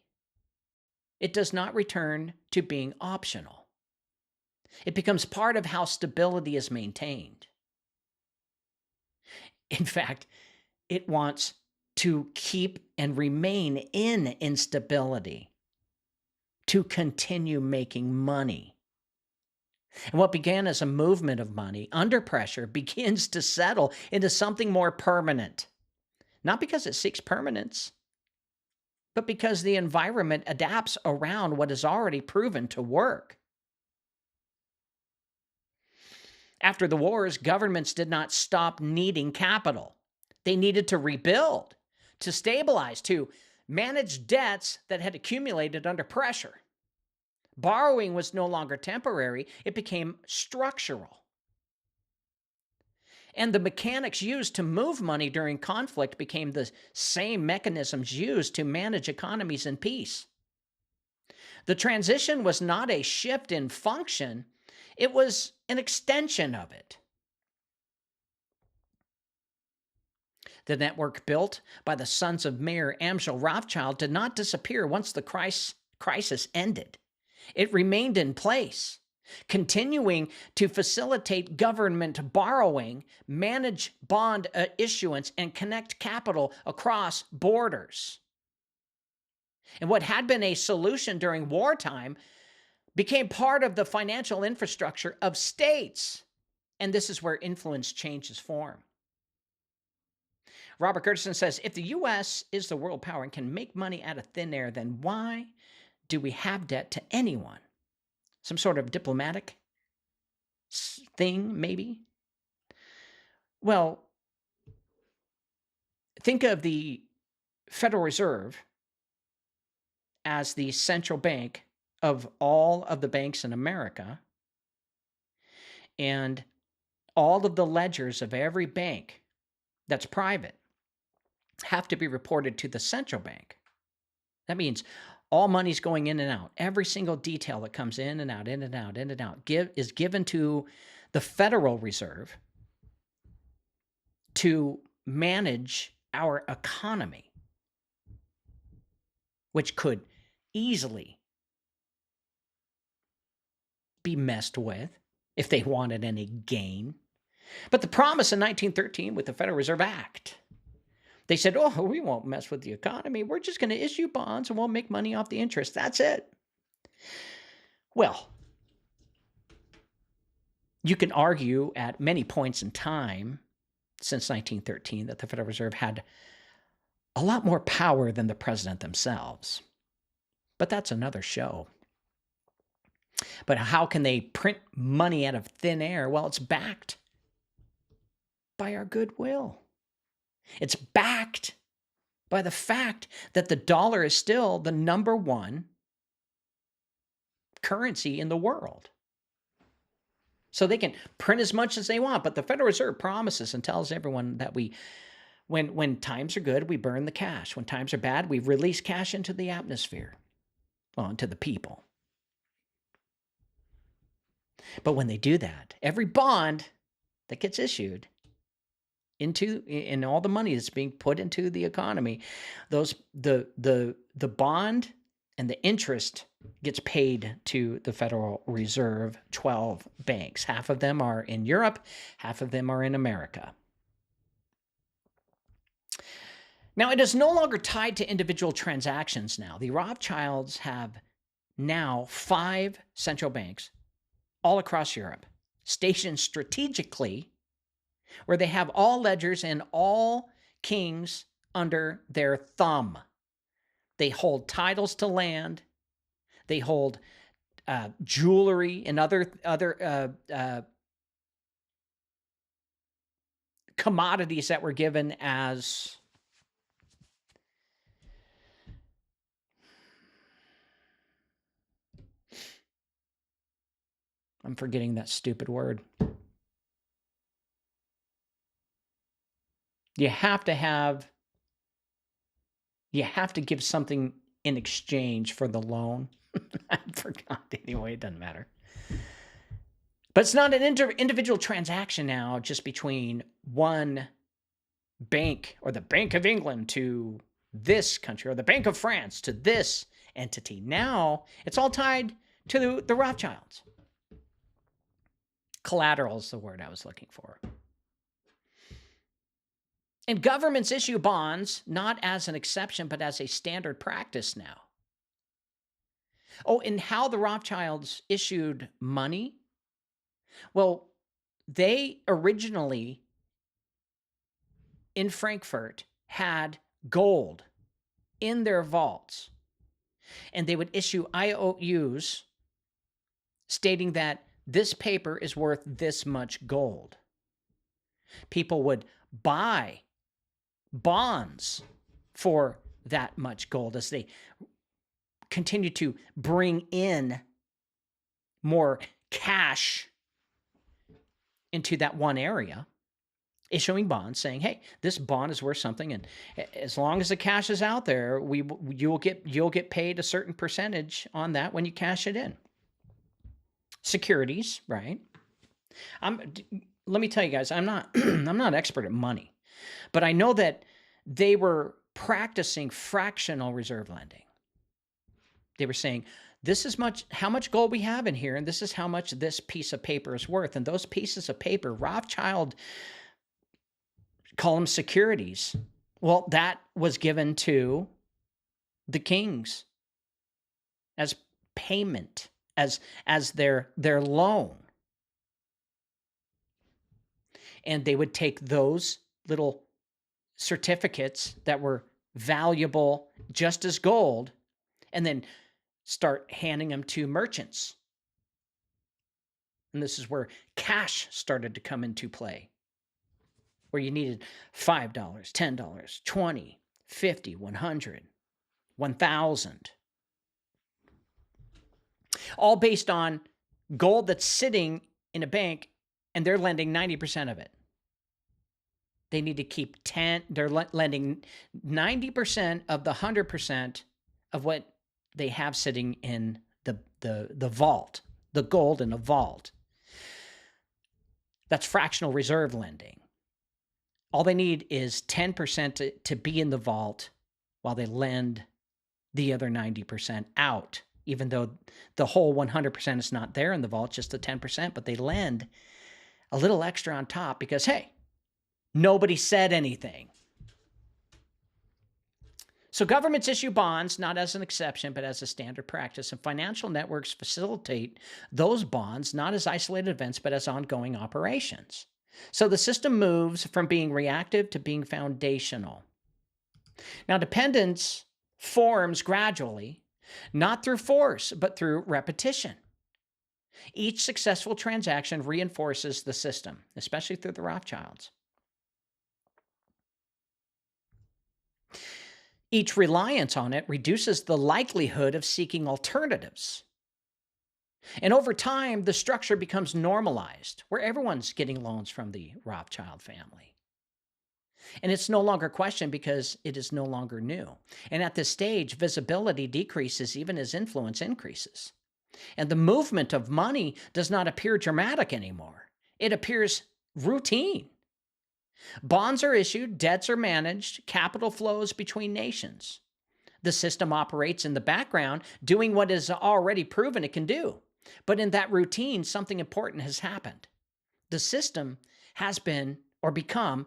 it does not return to being optional. It becomes part of how stability is maintained. In fact, it wants to keep and remain in instability, to continue making money. And what began as a movement of money under pressure begins to settle into something more permanent. Not because it seeks permanence, but because the environment adapts around what is already proven to work. After the wars, governments did not stop needing capital. They needed to rebuild, to stabilize, to manage debts that had accumulated under pressure. Borrowing was no longer temporary, it became structural. And the mechanics used to move money during conflict became the same mechanisms used to manage economies in peace. The transition was not a shift in function, it was an extension of it. The network built by the sons of Mayor Amschel Rothschild did not disappear once the crisis ended. It remained in place, continuing to facilitate government borrowing, manage bond issuance, and connect capital across borders. And what had been a solution during wartime became part of the financial infrastructure of states. And this is where influence changes form. Robert Gertson says, if the U.S. is the world power and can make money out of thin air, then why do we have debt to anyone? Some sort of diplomatic thing, maybe? Well, think of the Federal Reserve as the central bank of all of the banks in America, and all of the ledgers of every bank that's private have to be reported to the central bank. That means all money's going in and out. Every single detail that comes in and out, in and out, in and out, is given to the Federal Reserve to manage our economy, which could easily be messed with if they wanted any gain. But the promise in 1913 with the Federal Reserve Act, they said, oh, we won't mess with the economy. We're just going to issue bonds and we'll make money off the interest. That's it. Well, you can argue at many points in time since 1913 that the Federal Reserve had a lot more power than the president themselves. But that's another show. But how can they print money out of thin air? Well, it's backed by our goodwill. It's backed by the fact that the dollar is still the number one currency in the world. So they can print as much as they want, but the Federal Reserve promises and tells everyone that when times are good, we burn the cash. When times are bad, we release cash into the atmosphere, well, into the people. But when they do that, every bond that gets issued in all the money that's being put into the economy, the bond and the interest gets paid to the Federal Reserve 12 banks. Half of them are in Europe, half of them are in America. Now, it is no longer tied to individual transactions now. The Rothschilds have now 5 central banks all across Europe, stationed strategically where they have all ledgers and all kings under their thumb. They hold titles to land. They hold jewelry and other commodities that were given as I'm forgetting that stupid word. You have to give something in exchange for the loan. I forgot anyway, it doesn't matter. But it's not an individual transaction now just between one bank or the Bank of England to this country or the Bank of France to this entity. Now it's all tied to the Rothschilds. Collateral is the word I was looking for. And governments issue bonds not as an exception, but as a standard practice now. Oh, and how the Rothschilds issued money? Well, they originally in Frankfurt had gold in their vaults, and they would issue IOUs stating that this paper is worth this much gold. People would buy bonds for that much gold as they continue to bring in more cash into that one area, issuing bonds saying, hey, this bond is worth something, and as long as the cash is out there, you'll get paid a certain percentage on that when you cash it in. Securities, right? Let me tell you guys, I'm not I'm not expert at money, but I know that they were practicing fractional reserve lending. They were saying, this is how much gold we have in here, and this is how much this piece of paper is worth. And those pieces of paper, Rothschild call them securities. Well, that was given to the kings as payment, as their loan. And they would take those little certificates that were valuable just as gold and then start handing them to merchants. And this is where cash started to come into play, where you needed $5, $10, $20, $50, $100, $1,000. All based on gold that's sitting in a bank, and they're lending 90% of it. They need to keep they're lending 90% of the 100% of what they have sitting in the vault, the gold in a vault. That's fractional reserve lending. All they need is 10% to be in the vault while they lend the other 90% out, even though the whole 100% is not there in the vault, just the 10%, but they lend a little extra on top because, hey, nobody said anything. So governments issue bonds not as an exception, but as a standard practice, and financial networks facilitate those bonds not as isolated events, but as ongoing operations. So the system moves from being reactive to being foundational. Now, dependence forms gradually, not through force, but through repetition. Each successful transaction reinforces the system, especially through the Rothschilds. Each reliance on it reduces the likelihood of seeking alternatives. And over time, the structure becomes normalized, where everyone's getting loans from the Rothschild family. And it's no longer questioned because it is no longer new. And at this stage, visibility decreases even as influence increases. And the movement of money does not appear dramatic anymore. It appears routine. Bonds are issued, debts are managed, capital flows between nations. The system operates in the background, doing what is already proven it can do. But in that routine, something important has happened. The system has been or become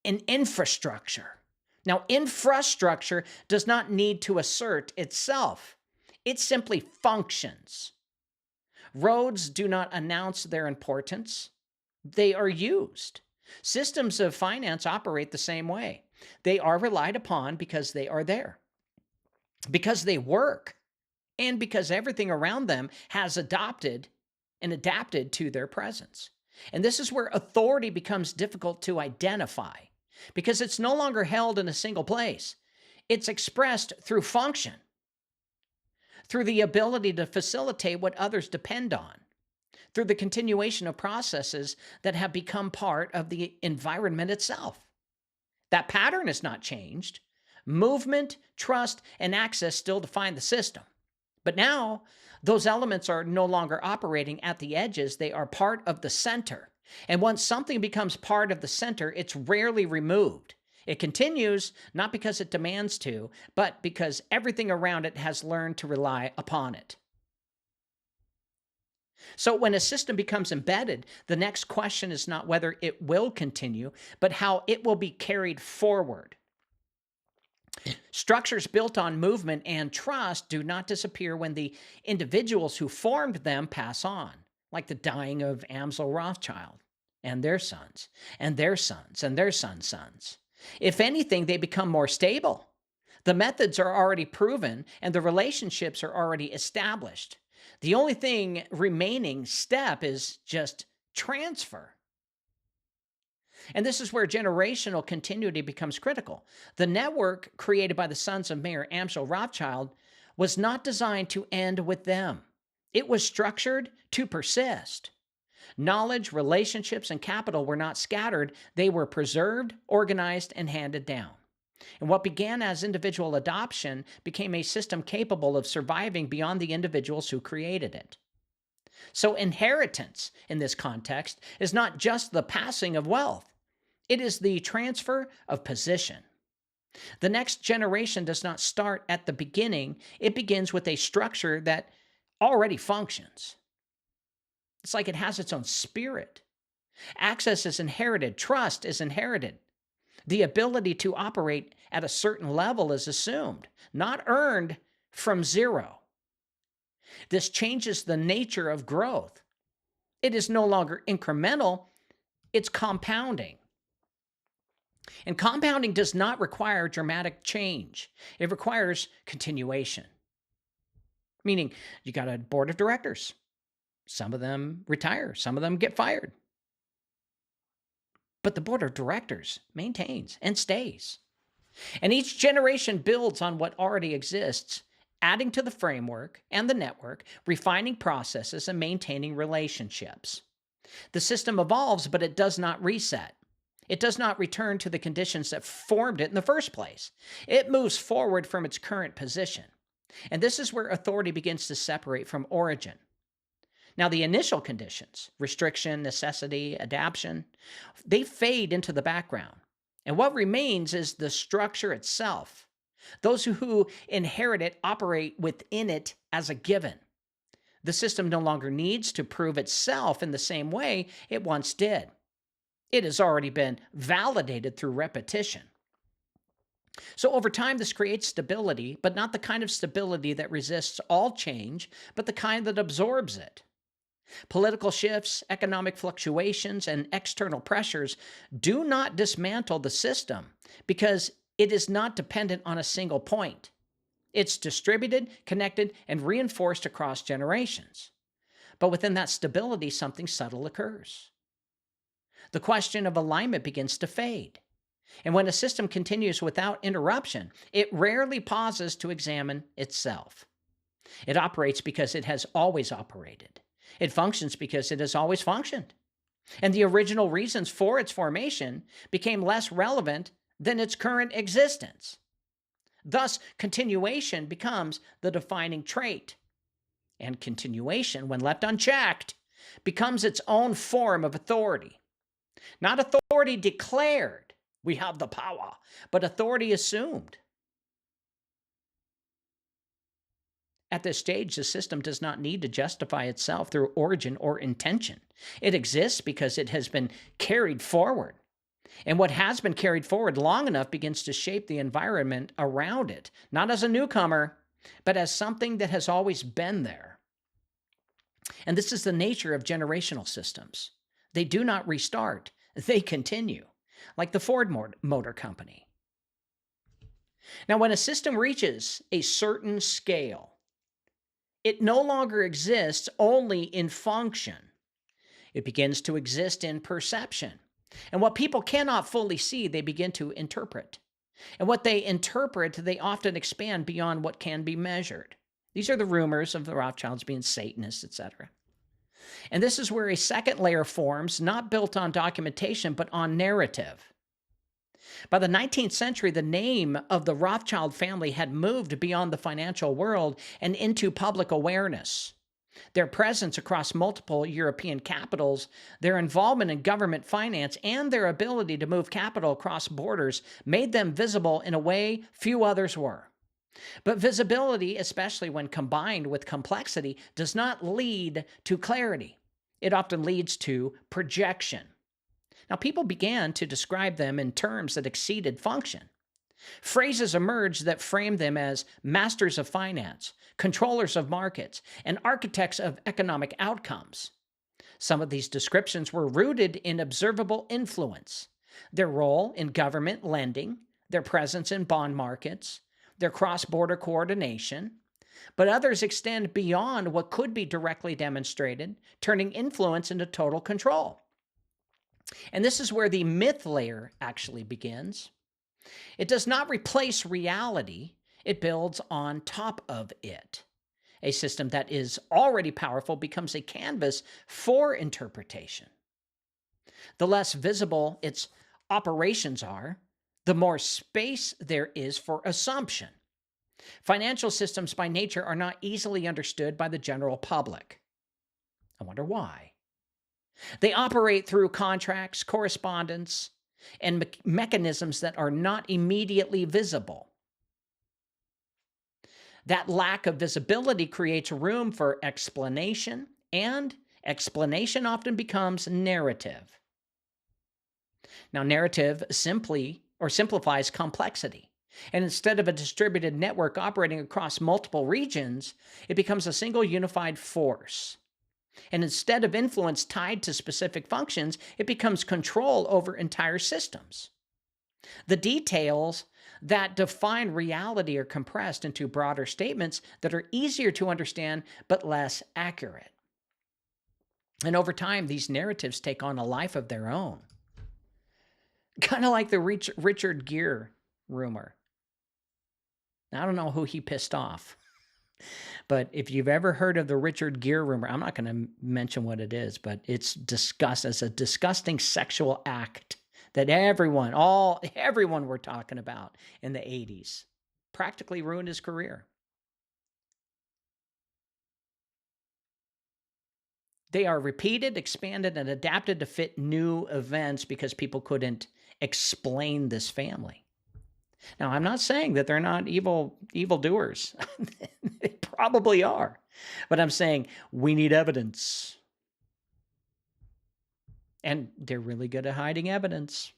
an infrastructure. Now, infrastructure does not need to assert itself. It simply functions. Roads do not announce their importance. They are used. Systems of finance operate the same way. They are relied upon because they are there, because they work, and because everything around them has adopted and adapted to their presence. And this is where authority becomes difficult to identify, because it's no longer held in a single place. It's expressed through function, through the ability to facilitate what others depend on, through the continuation of processes that have become part of the environment itself. That pattern has not changed. Movement, trust, and access still define the system. But now, those elements are no longer operating at the edges. They are part of the center. And once something becomes part of the center, it's rarely removed. It continues, not because it demands to, but because everything around it has learned to rely upon it. So when a system becomes embedded, the next question is not whether it will continue, but how it will be carried forward. Structures built on movement and trust do not disappear when the individuals who formed them pass on, like the dying of Amsel Rothschild and their sons, and their sons, and their sons' sons. If anything, they become more stable. The methods are already proven and the relationships are already established. The only thing remaining step is just transfer. And this is where generational continuity becomes critical. The network created by the sons of Mayor Amschel Rothschild was not designed to end with them. It was structured to persist. Knowledge, relationships, and capital were not scattered. They were preserved, organized, and handed down. And what began as individual adoption became a system capable of surviving beyond the individuals who created it. So inheritance in this context is not just the passing of wealth. It is the transfer of position. The next generation does not start at the beginning. It begins with a structure that already functions. It's like it has its own spirit. Access is inherited. Trust is inherited. The ability to operate at a certain level is assumed, not earned from zero. This changes the nature of growth. It is no longer incremental, it's compounding. And compounding does not require dramatic change. It requires continuation. Meaning, you got a board of directors. Some of them retire, some of them get fired. But the board of directors maintains and stays. And each generation builds on what already exists, adding to the framework and the network, refining processes, and maintaining relationships. The system evolves, but it does not reset. It does not return to the conditions that formed it in the first place. It moves forward from its current position. And this is where authority begins to separate from origin. Now, the initial conditions, restriction, necessity, adaptation, they fade into the background. And what remains is the structure itself. Those who inherit it operate within it as a given. The system no longer needs to prove itself in the same way it once did. It has already been validated through repetition. So over time, this creates stability, but not the kind of stability that resists all change, but the kind that absorbs it. Political shifts, economic fluctuations, and external pressures do not dismantle the system because it is not dependent on a single point. It's distributed, connected, and reinforced across generations. But within that stability, something subtle occurs. The question of alignment begins to fade. And when a system continues without interruption, it rarely pauses to examine itself. It operates because it has always operated. It functions because it has always functioned. And the original reasons for its formation became less relevant than its current existence. Thus, continuation becomes the defining trait. And continuation, when left unchecked, becomes its own form of authority. Not authority declared, we have the power, but authority assumed. At this stage, the system does not need to justify itself through origin or intention. It exists because it has been carried forward. And what has been carried forward long enough begins to shape the environment around it, not as a newcomer, but as something that has always been there. And this is the nature of generational systems. They do not restart, they continue, like the Ford Motor Company. Now, when a system reaches a certain scale, it no longer exists only in function. It begins to exist in perception. And what people cannot fully see, they begin to interpret. And what they interpret, they often expand beyond what can be measured. These are the rumors of the Rothschilds being Satanists, etc. And this is where a second layer forms, not built on documentation, but on narrative. By the 19th century, the name of the Rothschild family had moved beyond the financial world and into public awareness. Their presence across multiple European capitals, their involvement in government finance, and their ability to move capital across borders made them visible in a way few others were. But visibility, especially when combined with complexity, does not lead to clarity. It often leads to projection. Now, people began to describe them in terms that exceeded function. Phrases emerged that framed them as masters of finance, controllers of markets, and architects of economic outcomes. Some of these descriptions were rooted in observable influence, their role in government lending, their presence in bond markets, their cross-border coordination, but others extend beyond what could be directly demonstrated, turning influence into total control. And this is where the myth layer actually begins. It does not replace reality, it builds on top of it. A system that is already powerful becomes a canvas for interpretation. The less visible its operations are, the more space there is for assumption. Financial systems by nature are not easily understood by the general public. I wonder why. They operate through contracts, correspondence, and mechanisms that are not immediately visible. That lack of visibility creates room for explanation, and explanation often becomes narrative. Now, narrative simplifies complexity. And instead of a distributed network operating across multiple regions, it becomes a single unified force. And instead of influence tied to specific functions, it becomes control over entire systems. The details that define reality are compressed into broader statements that are easier to understand but less accurate. And over time, these narratives take on a life of their own. Kind of like the Richard Gere rumor. I don't know who he pissed off. But if you've ever heard of the Richard Gere rumor, I'm not going to mention what it is, but it's a disgusting sexual act that everyone were talking about in the 80s. Practically ruined his career. They are repeated, expanded, and adapted to fit new events because people couldn't explain this family. Now, I'm not saying that they're not evildoers. They probably are. But I'm saying we need evidence. And they're really good at hiding evidence.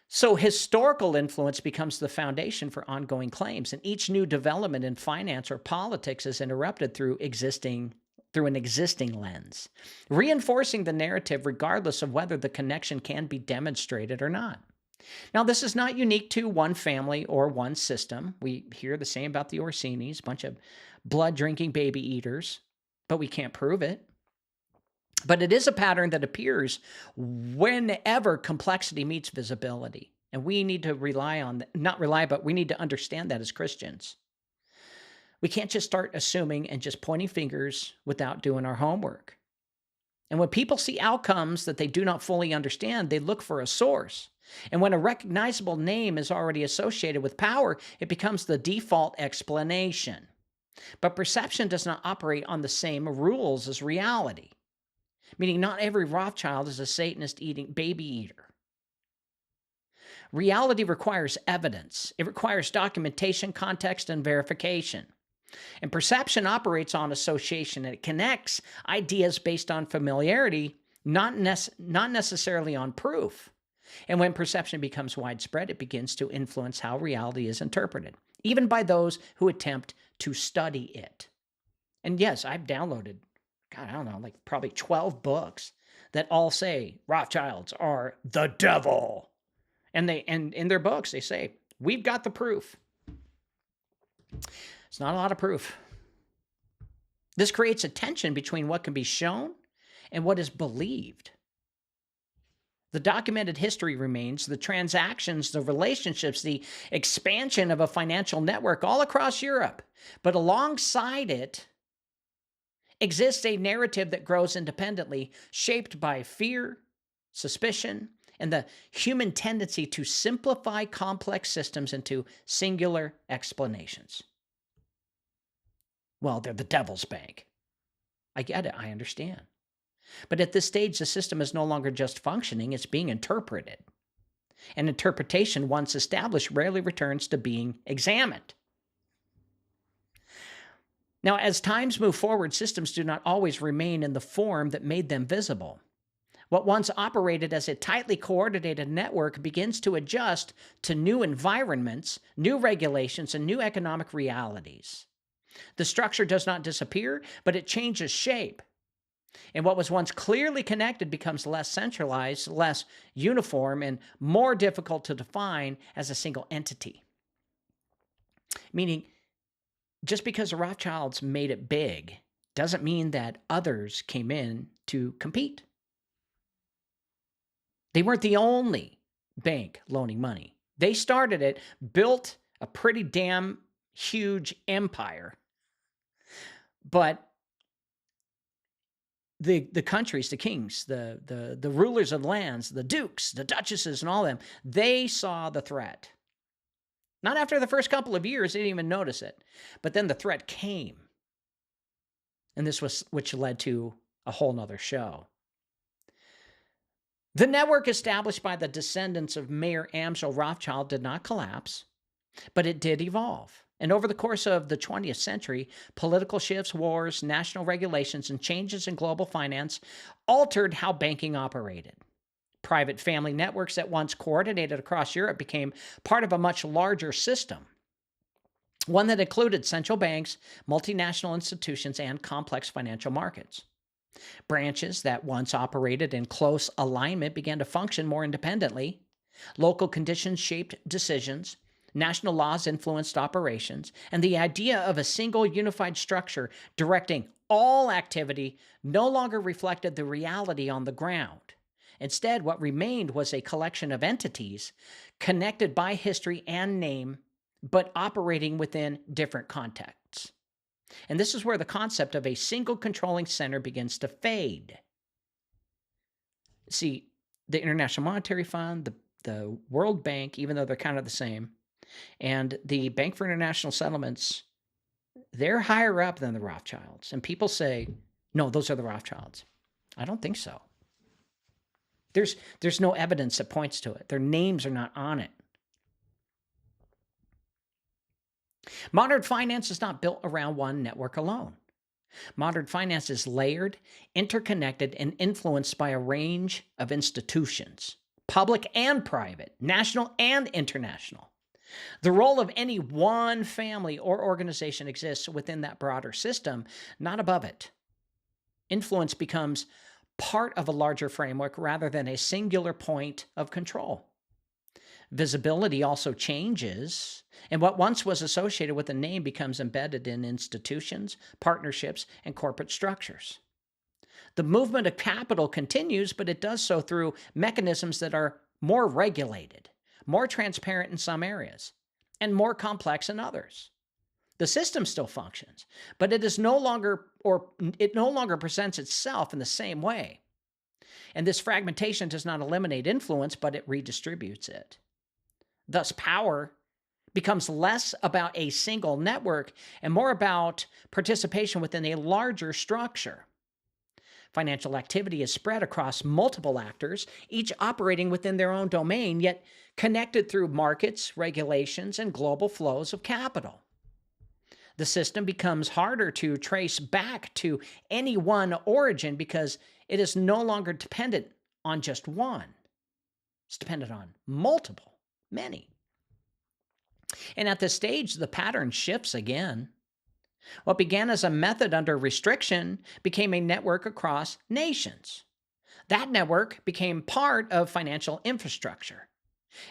So historical influence becomes the foundation for ongoing claims, and each new development in finance or politics is interrupted through an existing lens, reinforcing the narrative regardless of whether the connection can be demonstrated or not. Now, this is not unique to one family or one system. We hear the same about the Orsinis, a bunch of blood-drinking baby eaters, but we can't prove it. But it is a pattern that appears whenever complexity meets visibility. And we need to but we need to understand that as Christians. We can't just start assuming and just pointing fingers without doing our homework. And when people see outcomes that they do not fully understand, they look for a source. And when a recognizable name is already associated with power, it becomes the default explanation. But perception does not operate on the same rules as reality. Meaning not every Rothschild is a Satanist baby eater. Reality requires evidence. It requires documentation, context, and verification. And perception operates on association, and it connects ideas based on familiarity, not necessarily on proof. And when perception becomes widespread, it begins to influence how reality is interpreted, even by those who attempt to study it. And yes, I've downloaded, probably 12 books that all say Rothschilds are the devil. And in their books, they say, we've got the proof. It's not a lot of proof. This creates a tension between what can be shown and what is believed. The documented history remains, the transactions, the relationships, the expansion of a financial network all across Europe. But alongside it exists a narrative that grows independently, shaped by fear, suspicion, and the human tendency to simplify complex systems into singular explanations. Well, they're the devil's bank. I get it. I understand. But at this stage, the system is no longer just functioning. It's being interpreted. And interpretation, once established, rarely returns to being examined. Now, as times move forward, systems do not always remain in the form that made them visible. What once operated as a tightly coordinated network begins to adjust to new environments, new regulations, and new economic realities. The structure does not disappear, but it changes shape. And what was once clearly connected becomes less centralized, less uniform, and more difficult to define as a single entity. Meaning, just because the Rothschilds made it big doesn't mean that others came in to compete. They weren't the only bank loaning money. They started it, built a pretty damn huge empire. But the countries, the kings, the rulers of lands, the dukes, the duchesses, and all of them, they saw the threat. Not after the first couple of years, they didn't even notice it. But then the threat came. And this was which led to a whole nother show. The network established by the descendants of Mayer Amschel Rothschild did not collapse, but it did evolve. And over the course of the 20th century, political shifts, wars, national regulations, and changes in global finance altered how banking operated. Private family networks that once coordinated across Europe became part of a much larger system, one that included central banks, multinational institutions, and complex financial markets. Branches that once operated in close alignment began to function more independently. Local conditions shaped decisions. National laws influenced operations. And the idea of a single unified structure directing all activity no longer reflected the reality on the ground. Instead, what remained was a collection of entities connected by history and name, but operating within different contexts. And this is where the concept of a single controlling center begins to fade. See, the International Monetary Fund, the World Bank, even though they're kind of the same, and the Bank for International Settlements, they're higher up than the Rothschilds. And people say, no, those are the Rothschilds. I don't think so. There's no evidence that points to it. Their names are not on it. Modern finance is not built around one network alone. Modern finance is layered, interconnected, and influenced by a range of institutions, public and private, national and international. The role of any one family or organization exists within that broader system, not above it. Influence becomes part of a larger framework rather than a singular point of control. Visibility also changes, and what once was associated with a name becomes embedded in institutions, partnerships, and corporate structures. The movement of capital continues, but it does so through mechanisms that are more regulated, more transparent in some areas, and more complex in others. The system still functions, but it no longer presents itself in the same way. And this fragmentation does not eliminate influence, but it redistributes it. Thus, power becomes less about a single network and more about participation within a larger structure. Financial activity is spread across multiple actors, each operating within their own domain, yet connected through markets, regulations, and global flows of capital. The system becomes harder to trace back to any one origin because it is no longer dependent on just one. It's dependent on multiple. Many. And at this stage, the pattern shifts again. What began as a method under restriction became a network across nations. That network became part of financial infrastructure.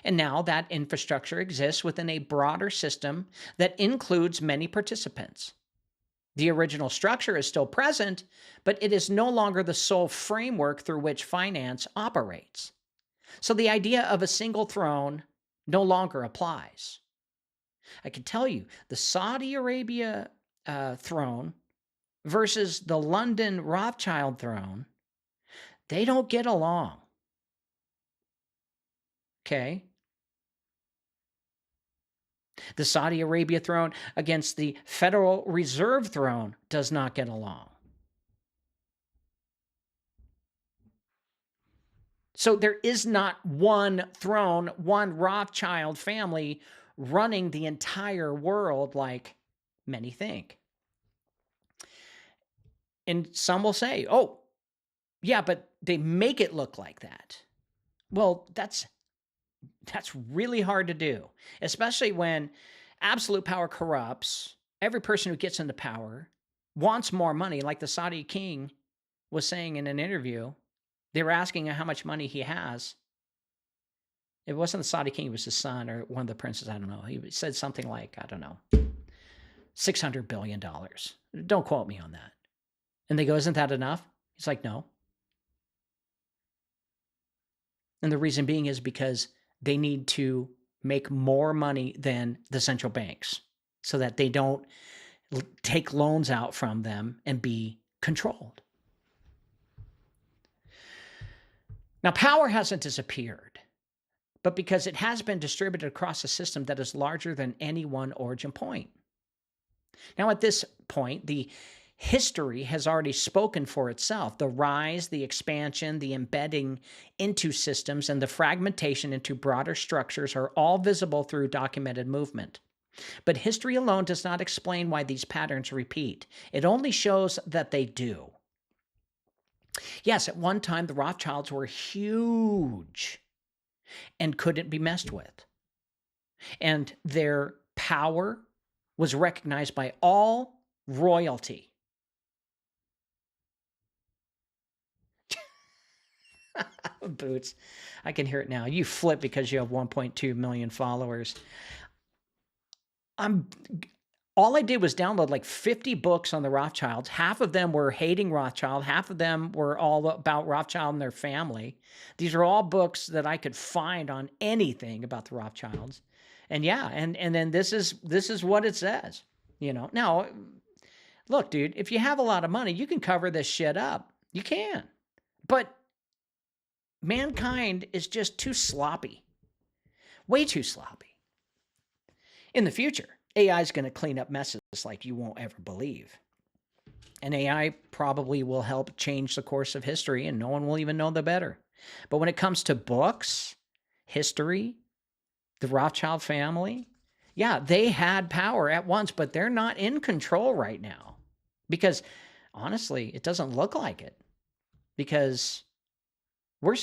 And now that infrastructure exists within a broader system that includes many participants. The original structure is still present, but it is no longer the sole framework through which finance operates. So the idea of a single throne no longer applies. I can tell you, the Saudi Arabia throne versus the London Rothschild throne, they don't get along. Okay? The Saudi Arabia throne against the Federal Reserve throne does not get along. So there is not one throne, one Rothschild family running the entire world like many think. And some will say, oh, yeah, but they make it look like that. Well, that's really hard to do, especially when absolute power corrupts. Every person who gets into power wants more money, like the Saudi king was saying in an interview. They were asking him how much money he has. It wasn't the Saudi king, it was his son or one of the princes. I don't know. He said something like, I don't know, $600 billion. Don't quote me on that. And they go, isn't that enough? He's like, no. And the reason being is because they need to make more money than the central banks so that they don't take loans out from them and be controlled. Now, power hasn't disappeared, but because it has been distributed across a system that is larger than any one origin point. Now, at this point, the history has already spoken for itself. The rise, the expansion, the embedding into systems, and the fragmentation into broader structures are all visible through documented movement. But history alone does not explain why these patterns repeat. It only shows that they do. Yes, at one time, the Rothschilds were huge and couldn't be messed with. And their power was recognized by all royalty. Boots, I can hear it now. You flip because you have 1.2 million followers. All I did was download like 50 books on the Rothschilds. Half of them were hating Rothschild. Half of them were all about Rothschild and their family. These are all books that I could find on anything about the Rothschilds. And yeah, and then this is what it says. You know, now, look, dude, if you have a lot of money, you can cover this shit up. You can. But mankind is just too sloppy. Way too sloppy. In the future, AI is going to clean up messes like you won't ever believe. And AI probably will help change the course of history, and no one will even know the better. But when it comes to books, history, the Rothschild family, yeah, they had power at once, but they're not in control right now. Because honestly, it doesn't look like it. Because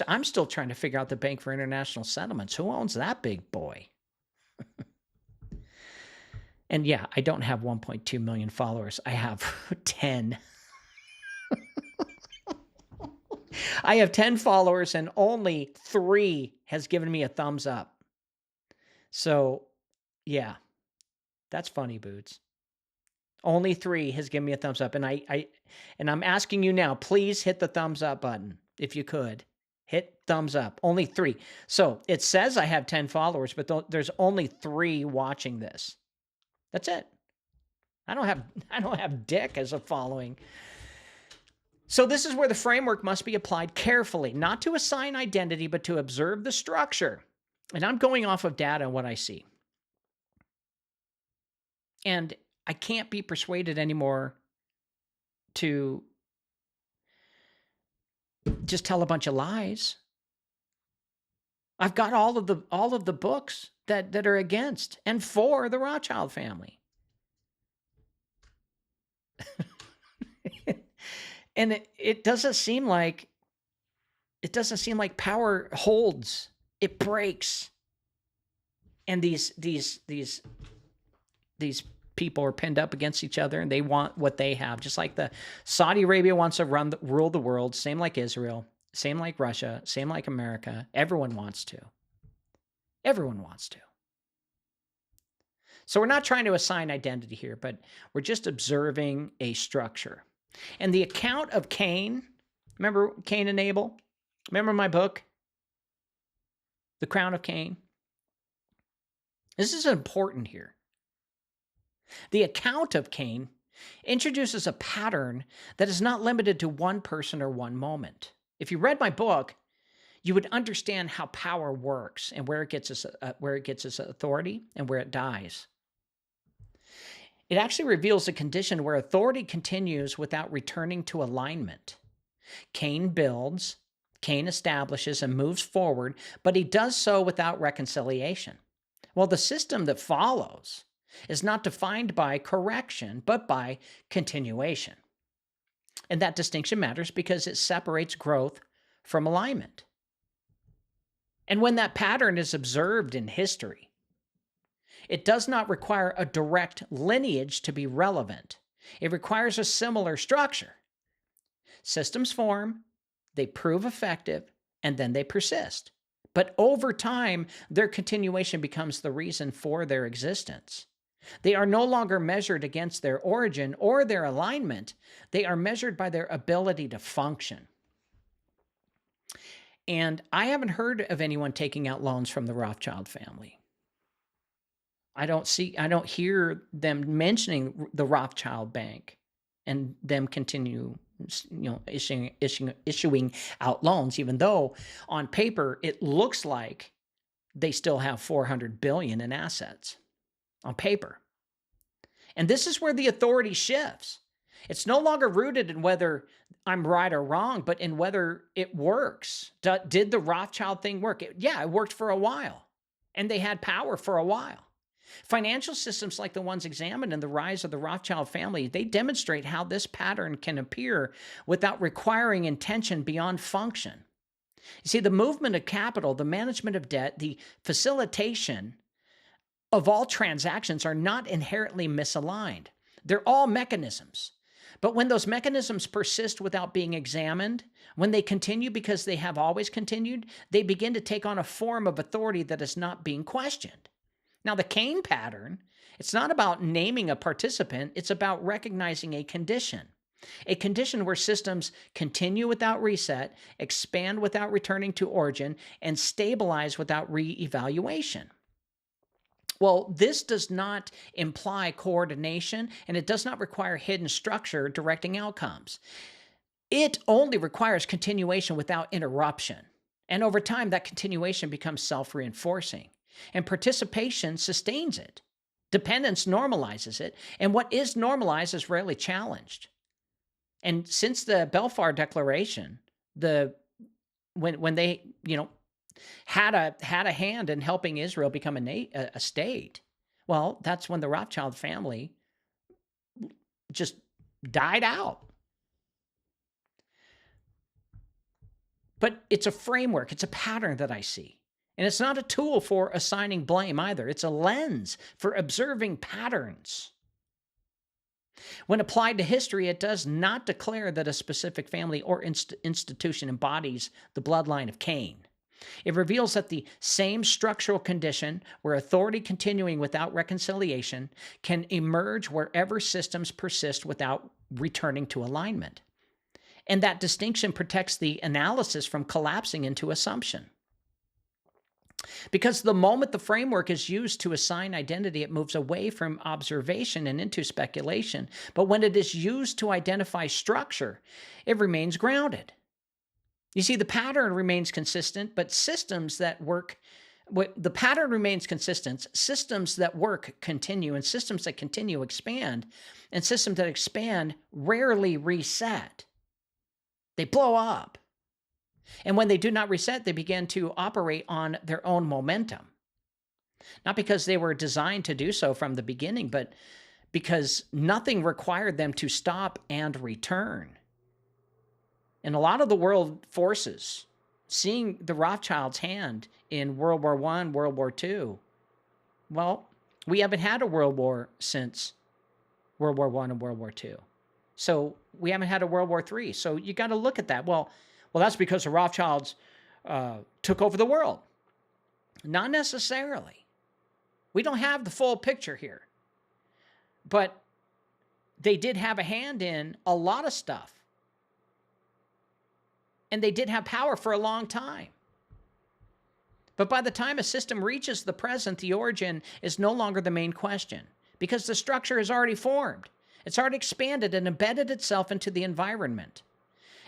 I'm still trying to figure out the Bank for International Settlements. Who owns that big boy? And yeah, I don't have 1.2 million followers. I have 10. I have 10 followers and only 3 has given me a thumbs up. So, yeah, that's funny, Boots. Only 3 has given me a thumbs up. And I'm asking you now, please hit the thumbs up button if you could. Hit thumbs up. Only 3. So it says I have 10 followers, but there's only 3 watching this. That's it. I don't have dick as a following. So this is where the framework must be applied carefully, not to assign identity, but to observe the structure. And I'm going off of data and what I see. And I can't be persuaded anymore to just tell a bunch of lies. I've got all of the books that are against and for the Rothschild family. And it doesn't seem like power holds. It breaks. And these people are pinned up against each other and they want what they have. Just like the Saudi Arabia wants to rule the world, same like Israel, same like Russia, same like America. Everyone wants to. Everyone wants to. So we're not trying to assign identity here, but we're just observing a structure. And the account of Cain, remember Cain and Abel? Remember my book, The Crown of Cain? This is important here. The account of Cain introduces a pattern that is not limited to one person or one moment. If you read my book, you would understand how power works and where it gets its authority and where it dies. It actually reveals a condition where authority continues without returning to alignment. Cain builds, Cain establishes and moves forward, but he does so without reconciliation. Well, the system that follows is not defined by correction, but by continuation. And that distinction matters because it separates growth from alignment. And when that pattern is observed in history, it does not require a direct lineage to be relevant. It requires a similar structure. Systems form, they prove effective, and then they persist. But over time, their continuation becomes the reason for their existence. They are no longer measured against their origin or their alignment. They are measured by their ability to function. And I haven't heard of anyone taking out loans from the Rothschild family. I don't hear them mentioning the Rothschild Bank and them continue, issuing out loans, even though on paper it looks like they still have $400 billion in assets on paper. And this is where the authority shifts. It's no longer rooted in whether I'm right or wrong, but in whether it works. Did the Rothschild thing work? It worked for a while, and they had power for a while. Financial systems like the ones examined in The Rise of the Rothschild Family, they demonstrate how this pattern can appear without requiring intention beyond function. You see, the movement of capital, the management of debt, the facilitation of all transactions are not inherently misaligned. They're all mechanisms. But when those mechanisms persist without being examined, when they continue because they have always continued, they begin to take on a form of authority that is not being questioned. Now, the Kane pattern, it's not about naming a participant, it's about recognizing a condition where systems continue without reset, expand without returning to origin, and stabilize without re-evaluation. Well, this does not imply coordination, and it does not require hidden structure directing outcomes. It only requires continuation without interruption. And over time, that continuation becomes self-reinforcing. And participation sustains it. Dependence normalizes it. And what is normalized is rarely challenged. And since the Balfour Declaration, when they, had a hand in helping Israel become a state, well, that's when the Rothschild family just died out. But it's a framework, it's a pattern that I see. And it's not a tool for assigning blame either. It's a lens for observing patterns. When applied to history, it does not declare that a specific family or institution embodies the bloodline of Cain. It reveals that the same structural condition, where authority continuing without reconciliation, can emerge wherever systems persist without returning to alignment. And that distinction protects the analysis from collapsing into assumption. Because the moment the framework is used to assign identity, it moves away from observation and into speculation. But when it is used to identify structure, it remains grounded. You see, the pattern remains consistent, but systems that work continue, and systems that continue expand, and systems that expand rarely reset. They blow up. And when they do not reset, they begin to operate on their own momentum. Not because they were designed to do so from the beginning, but because nothing required them to stop and return. And a lot of the world forces, seeing the Rothschilds' hand in World War I, World War II, well, we haven't had a world war since World War I and World War II. So we haven't had a World War III. So you got to look at that. Well, that's because the Rothschilds took over the world. Not necessarily. We don't have the full picture here. But they did have a hand in a lot of stuff. And they did have power for a long time. But by the time a system reaches the present, the origin is no longer the main question, because the structure is already formed. It's already expanded and embedded itself into the environment.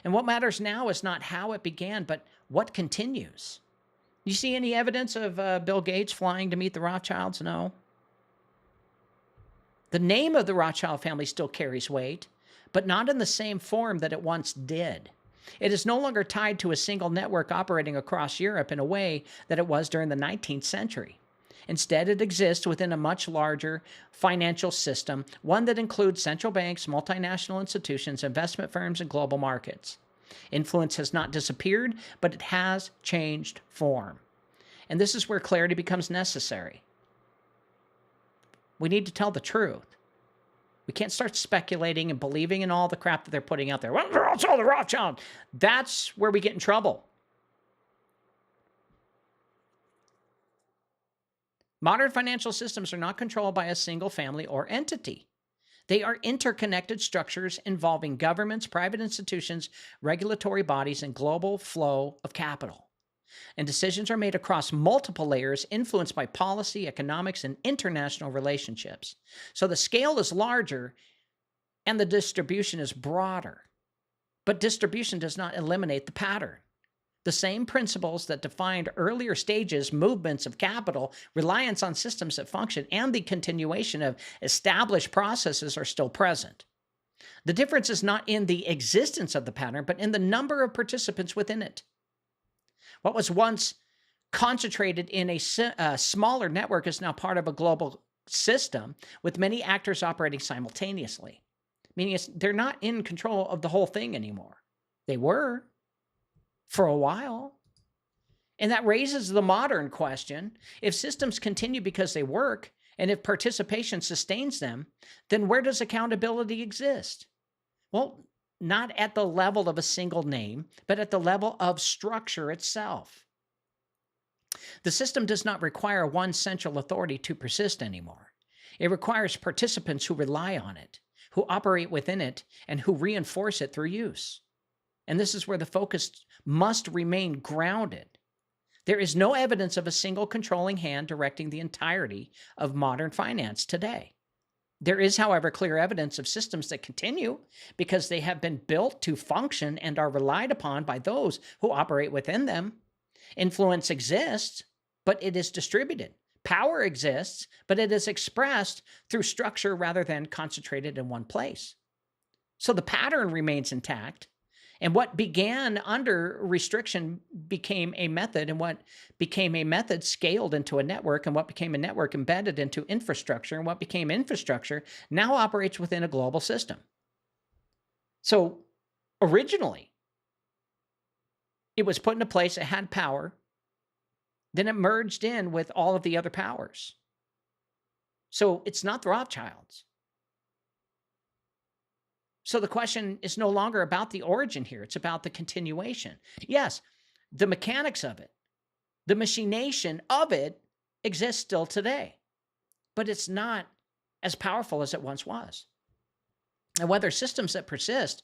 And what matters now is not how it began, but what continues. You see any evidence of Bill Gates flying to meet the Rothschilds? No. The name of the Rothschild family still carries weight, but not in the same form that it once did. It is no longer tied to a single network operating across Europe in a way that it was during the 19th century. Instead, it exists within a much larger financial system, one that includes central banks, multinational institutions, investment firms, and global markets. Influence has not disappeared, but it has changed form. And this is where clarity becomes necessary. We need to tell the truth. We can't start speculating and believing in all the crap that they're putting out there. Well, the Rothschild. That's where we get in trouble. Modern financial systems are not controlled by a single family or entity. They are interconnected structures involving governments, private institutions, regulatory bodies, and global flow of capital. And decisions are made across multiple layers influenced by policy, economics, and international relationships. So the scale is larger and the distribution is broader. But distribution does not eliminate the pattern. The same principles that defined earlier stages, movements of capital, reliance on systems that function, and the continuation of established processes are still present. The difference is not in the existence of the pattern, but in the number of participants within it. What was once concentrated in a smaller network is now part of a global system with many actors operating simultaneously, meaning they're not in control of the whole thing anymore. They were for a while. And that raises the modern question. If systems continue because they work, and if participation sustains them, then where does accountability exist? Well, not at the level of a single name, but at the level of structure itself. The system does not require one central authority to persist anymore. It requires participants who rely on it, who operate within it, and who reinforce it through use. And this is where the focus must remain grounded. There is no evidence of a single controlling hand directing the entirety of modern finance today. There is, however, clear evidence of systems that continue because they have been built to function and are relied upon by those who operate within them. Influence exists, but it is distributed. Power exists, but it is expressed through structure rather than concentrated in one place. So the pattern remains intact. And what began under restriction became a method, and what became a method scaled into a network, and what became a network embedded into infrastructure, and what became infrastructure now operates within a global system. So originally, it was put into place, it had power, then it merged in with all of the other powers. So it's not the Rothschilds. So the question is no longer about the origin here. It's about the continuation. Yes, the mechanics of it, the machination of it exists still today, but it's not as powerful as it once was. And whether systems that persist,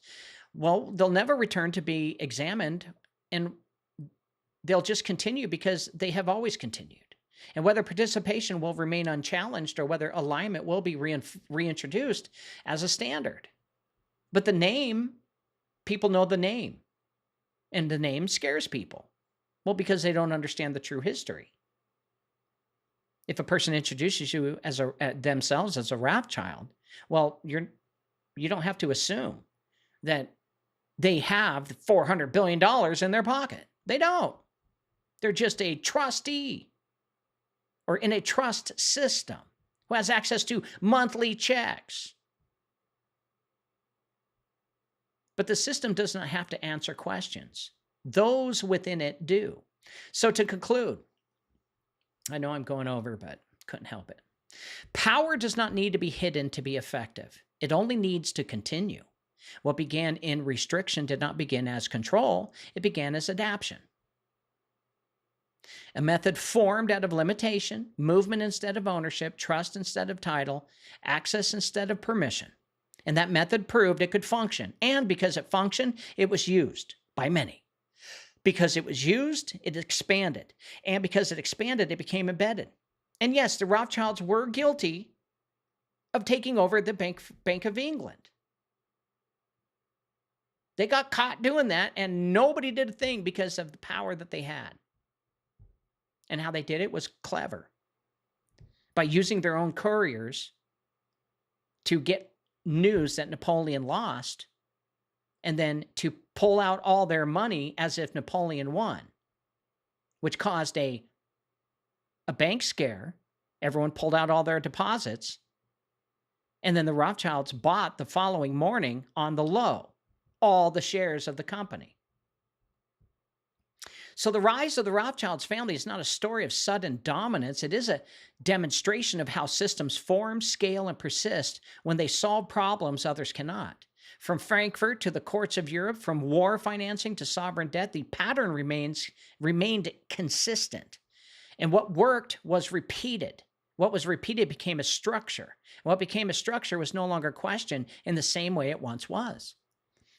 well, they'll never return to be examined, and they'll just continue because they have always continued. And whether participation will remain unchallenged or whether alignment will be reintroduced as a standard. But the name, people know the name, and the name scares people. Well, because they don't understand the true history. If a person introduces you as themselves as a Rothschild, well, you don't have to assume that they have $400 billion in their pocket. They don't. They're just a trustee or in a trust system who has access to monthly checks. But the system does not have to answer questions. Those within it do. So to conclude, I know I'm going over, but couldn't help it. Power does not need to be hidden to be effective. It only needs to continue. What began in restriction did not begin as control. It began as adaptation. A method formed out of limitation, movement instead of ownership, trust instead of title, access instead of permission. And that method proved it could function. And because it functioned, it was used by many. Because it was used, it expanded. And because it expanded, it became embedded. And yes, the Rothschilds were guilty of taking over the Bank of England. They got caught doing that, and nobody did a thing because of the power that they had. And how they did it was clever. By using their own couriers to get news that Napoleon lost, and then to pull out all their money as if Napoleon won, which caused a bank scare. Everyone pulled out all their deposits, and then the Rothschilds bought the following morning on the low all the shares of the company. So the rise of the Rothschilds family is not a story of sudden dominance. It is a demonstration of how systems form, scale, and persist when they solve problems others cannot. From Frankfurt to the courts of Europe, from war financing to sovereign debt, the pattern remained consistent. And what worked was repeated. What was repeated became a structure. What became a structure was no longer questioned in the same way it once was.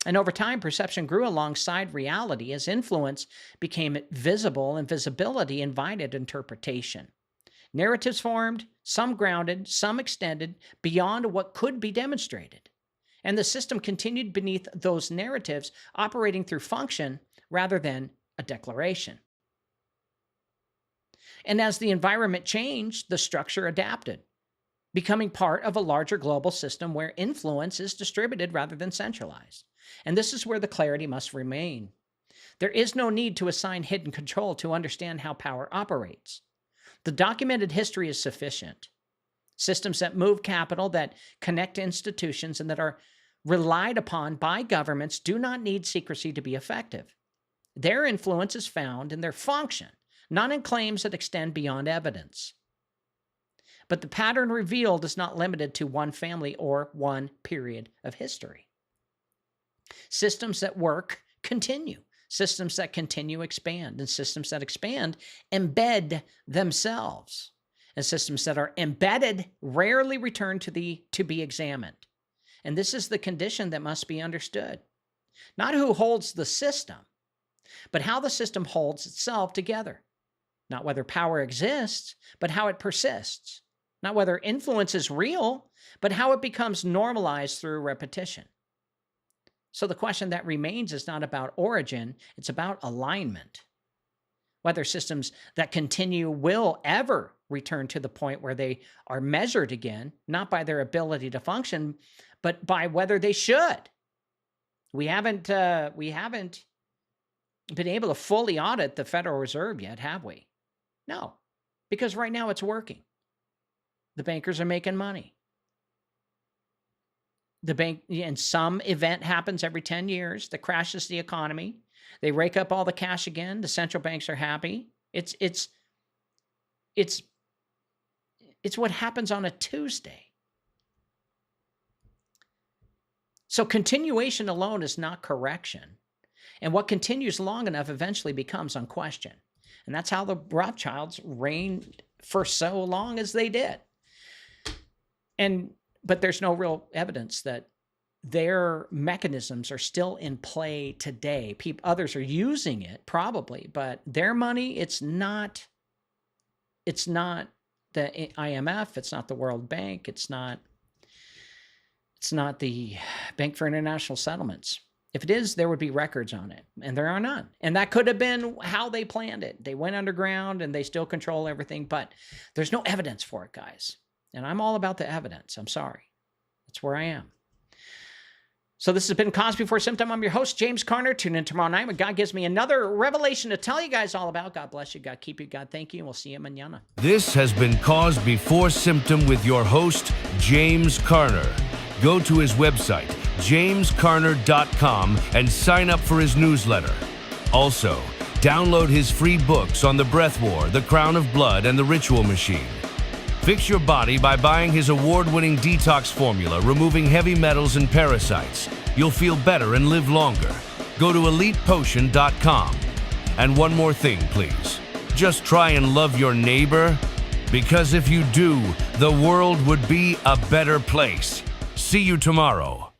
And over time, perception grew alongside reality as influence became visible and visibility invited interpretation. Narratives formed, some grounded, some extended beyond what could be demonstrated. And the system continued beneath those narratives, operating through function rather than a declaration. And as the environment changed, the structure adapted, becoming part of a larger global system where influence is distributed rather than centralized. And this is where the clarity must remain. There is no need to assign hidden control to understand how power operates. The documented history is sufficient. Systems that move capital, that connect institutions, and that are relied upon by governments do not need secrecy to be effective. Their influence is found in their function, not in claims that extend beyond evidence. But the pattern revealed is not limited to one family or one period of history. Systems that work continue. Systems that continue expand. And systems that expand embed themselves. And systems that are embedded rarely return to be examined. And this is the condition that must be understood. Not who holds the system, but how the system holds itself together. Not whether power exists, but how it persists. Not whether influence is real, but how it becomes normalized through repetition. So the question that remains is not about origin, it's about alignment. Whether systems that continue will ever return to the point where they are measured again, not by their ability to function, but by whether they should. We haven't been able to fully audit the Federal Reserve yet, have we? No, because right now it's working. The bankers are making money. The bank, and some event happens every 10 years that crashes the economy. They rake up all the cash again. The central banks are happy. It's what happens on a Tuesday. So continuation alone is not correction. And what continues long enough eventually becomes unquestioned. And that's how the Rothschilds reigned for so long as they did. But there's no real evidence that their mechanisms are still in play today. Others are using it probably, but their money, it's not the IMF, it's not the World Bank, it's not the Bank for International Settlements. If it is, there would be records on it, and there are none. And that could have been how they planned it. They went underground and they still control everything, but there's no evidence for it, guys. And I'm all about the evidence. I'm sorry. That's where I am. So this has been Cause Before Symptom. I'm your host, James Carner. Tune in tomorrow night when God gives me another revelation to tell you guys all about. God bless you. God keep you. God thank you. And we'll see you mañana. This has been Cause Before Symptom with your host, James Carner. Go to his website, jamescarner.com, and sign up for his newsletter. Also, download his free books on the breath war, the crown of blood, and the ritual machine. Fix your body by buying his award-winning detox formula, removing heavy metals and parasites. You'll feel better and live longer. Go to elitepotion.com. And one more thing, please. Just try and love your neighbor, because if you do, the world would be a better place. See you tomorrow.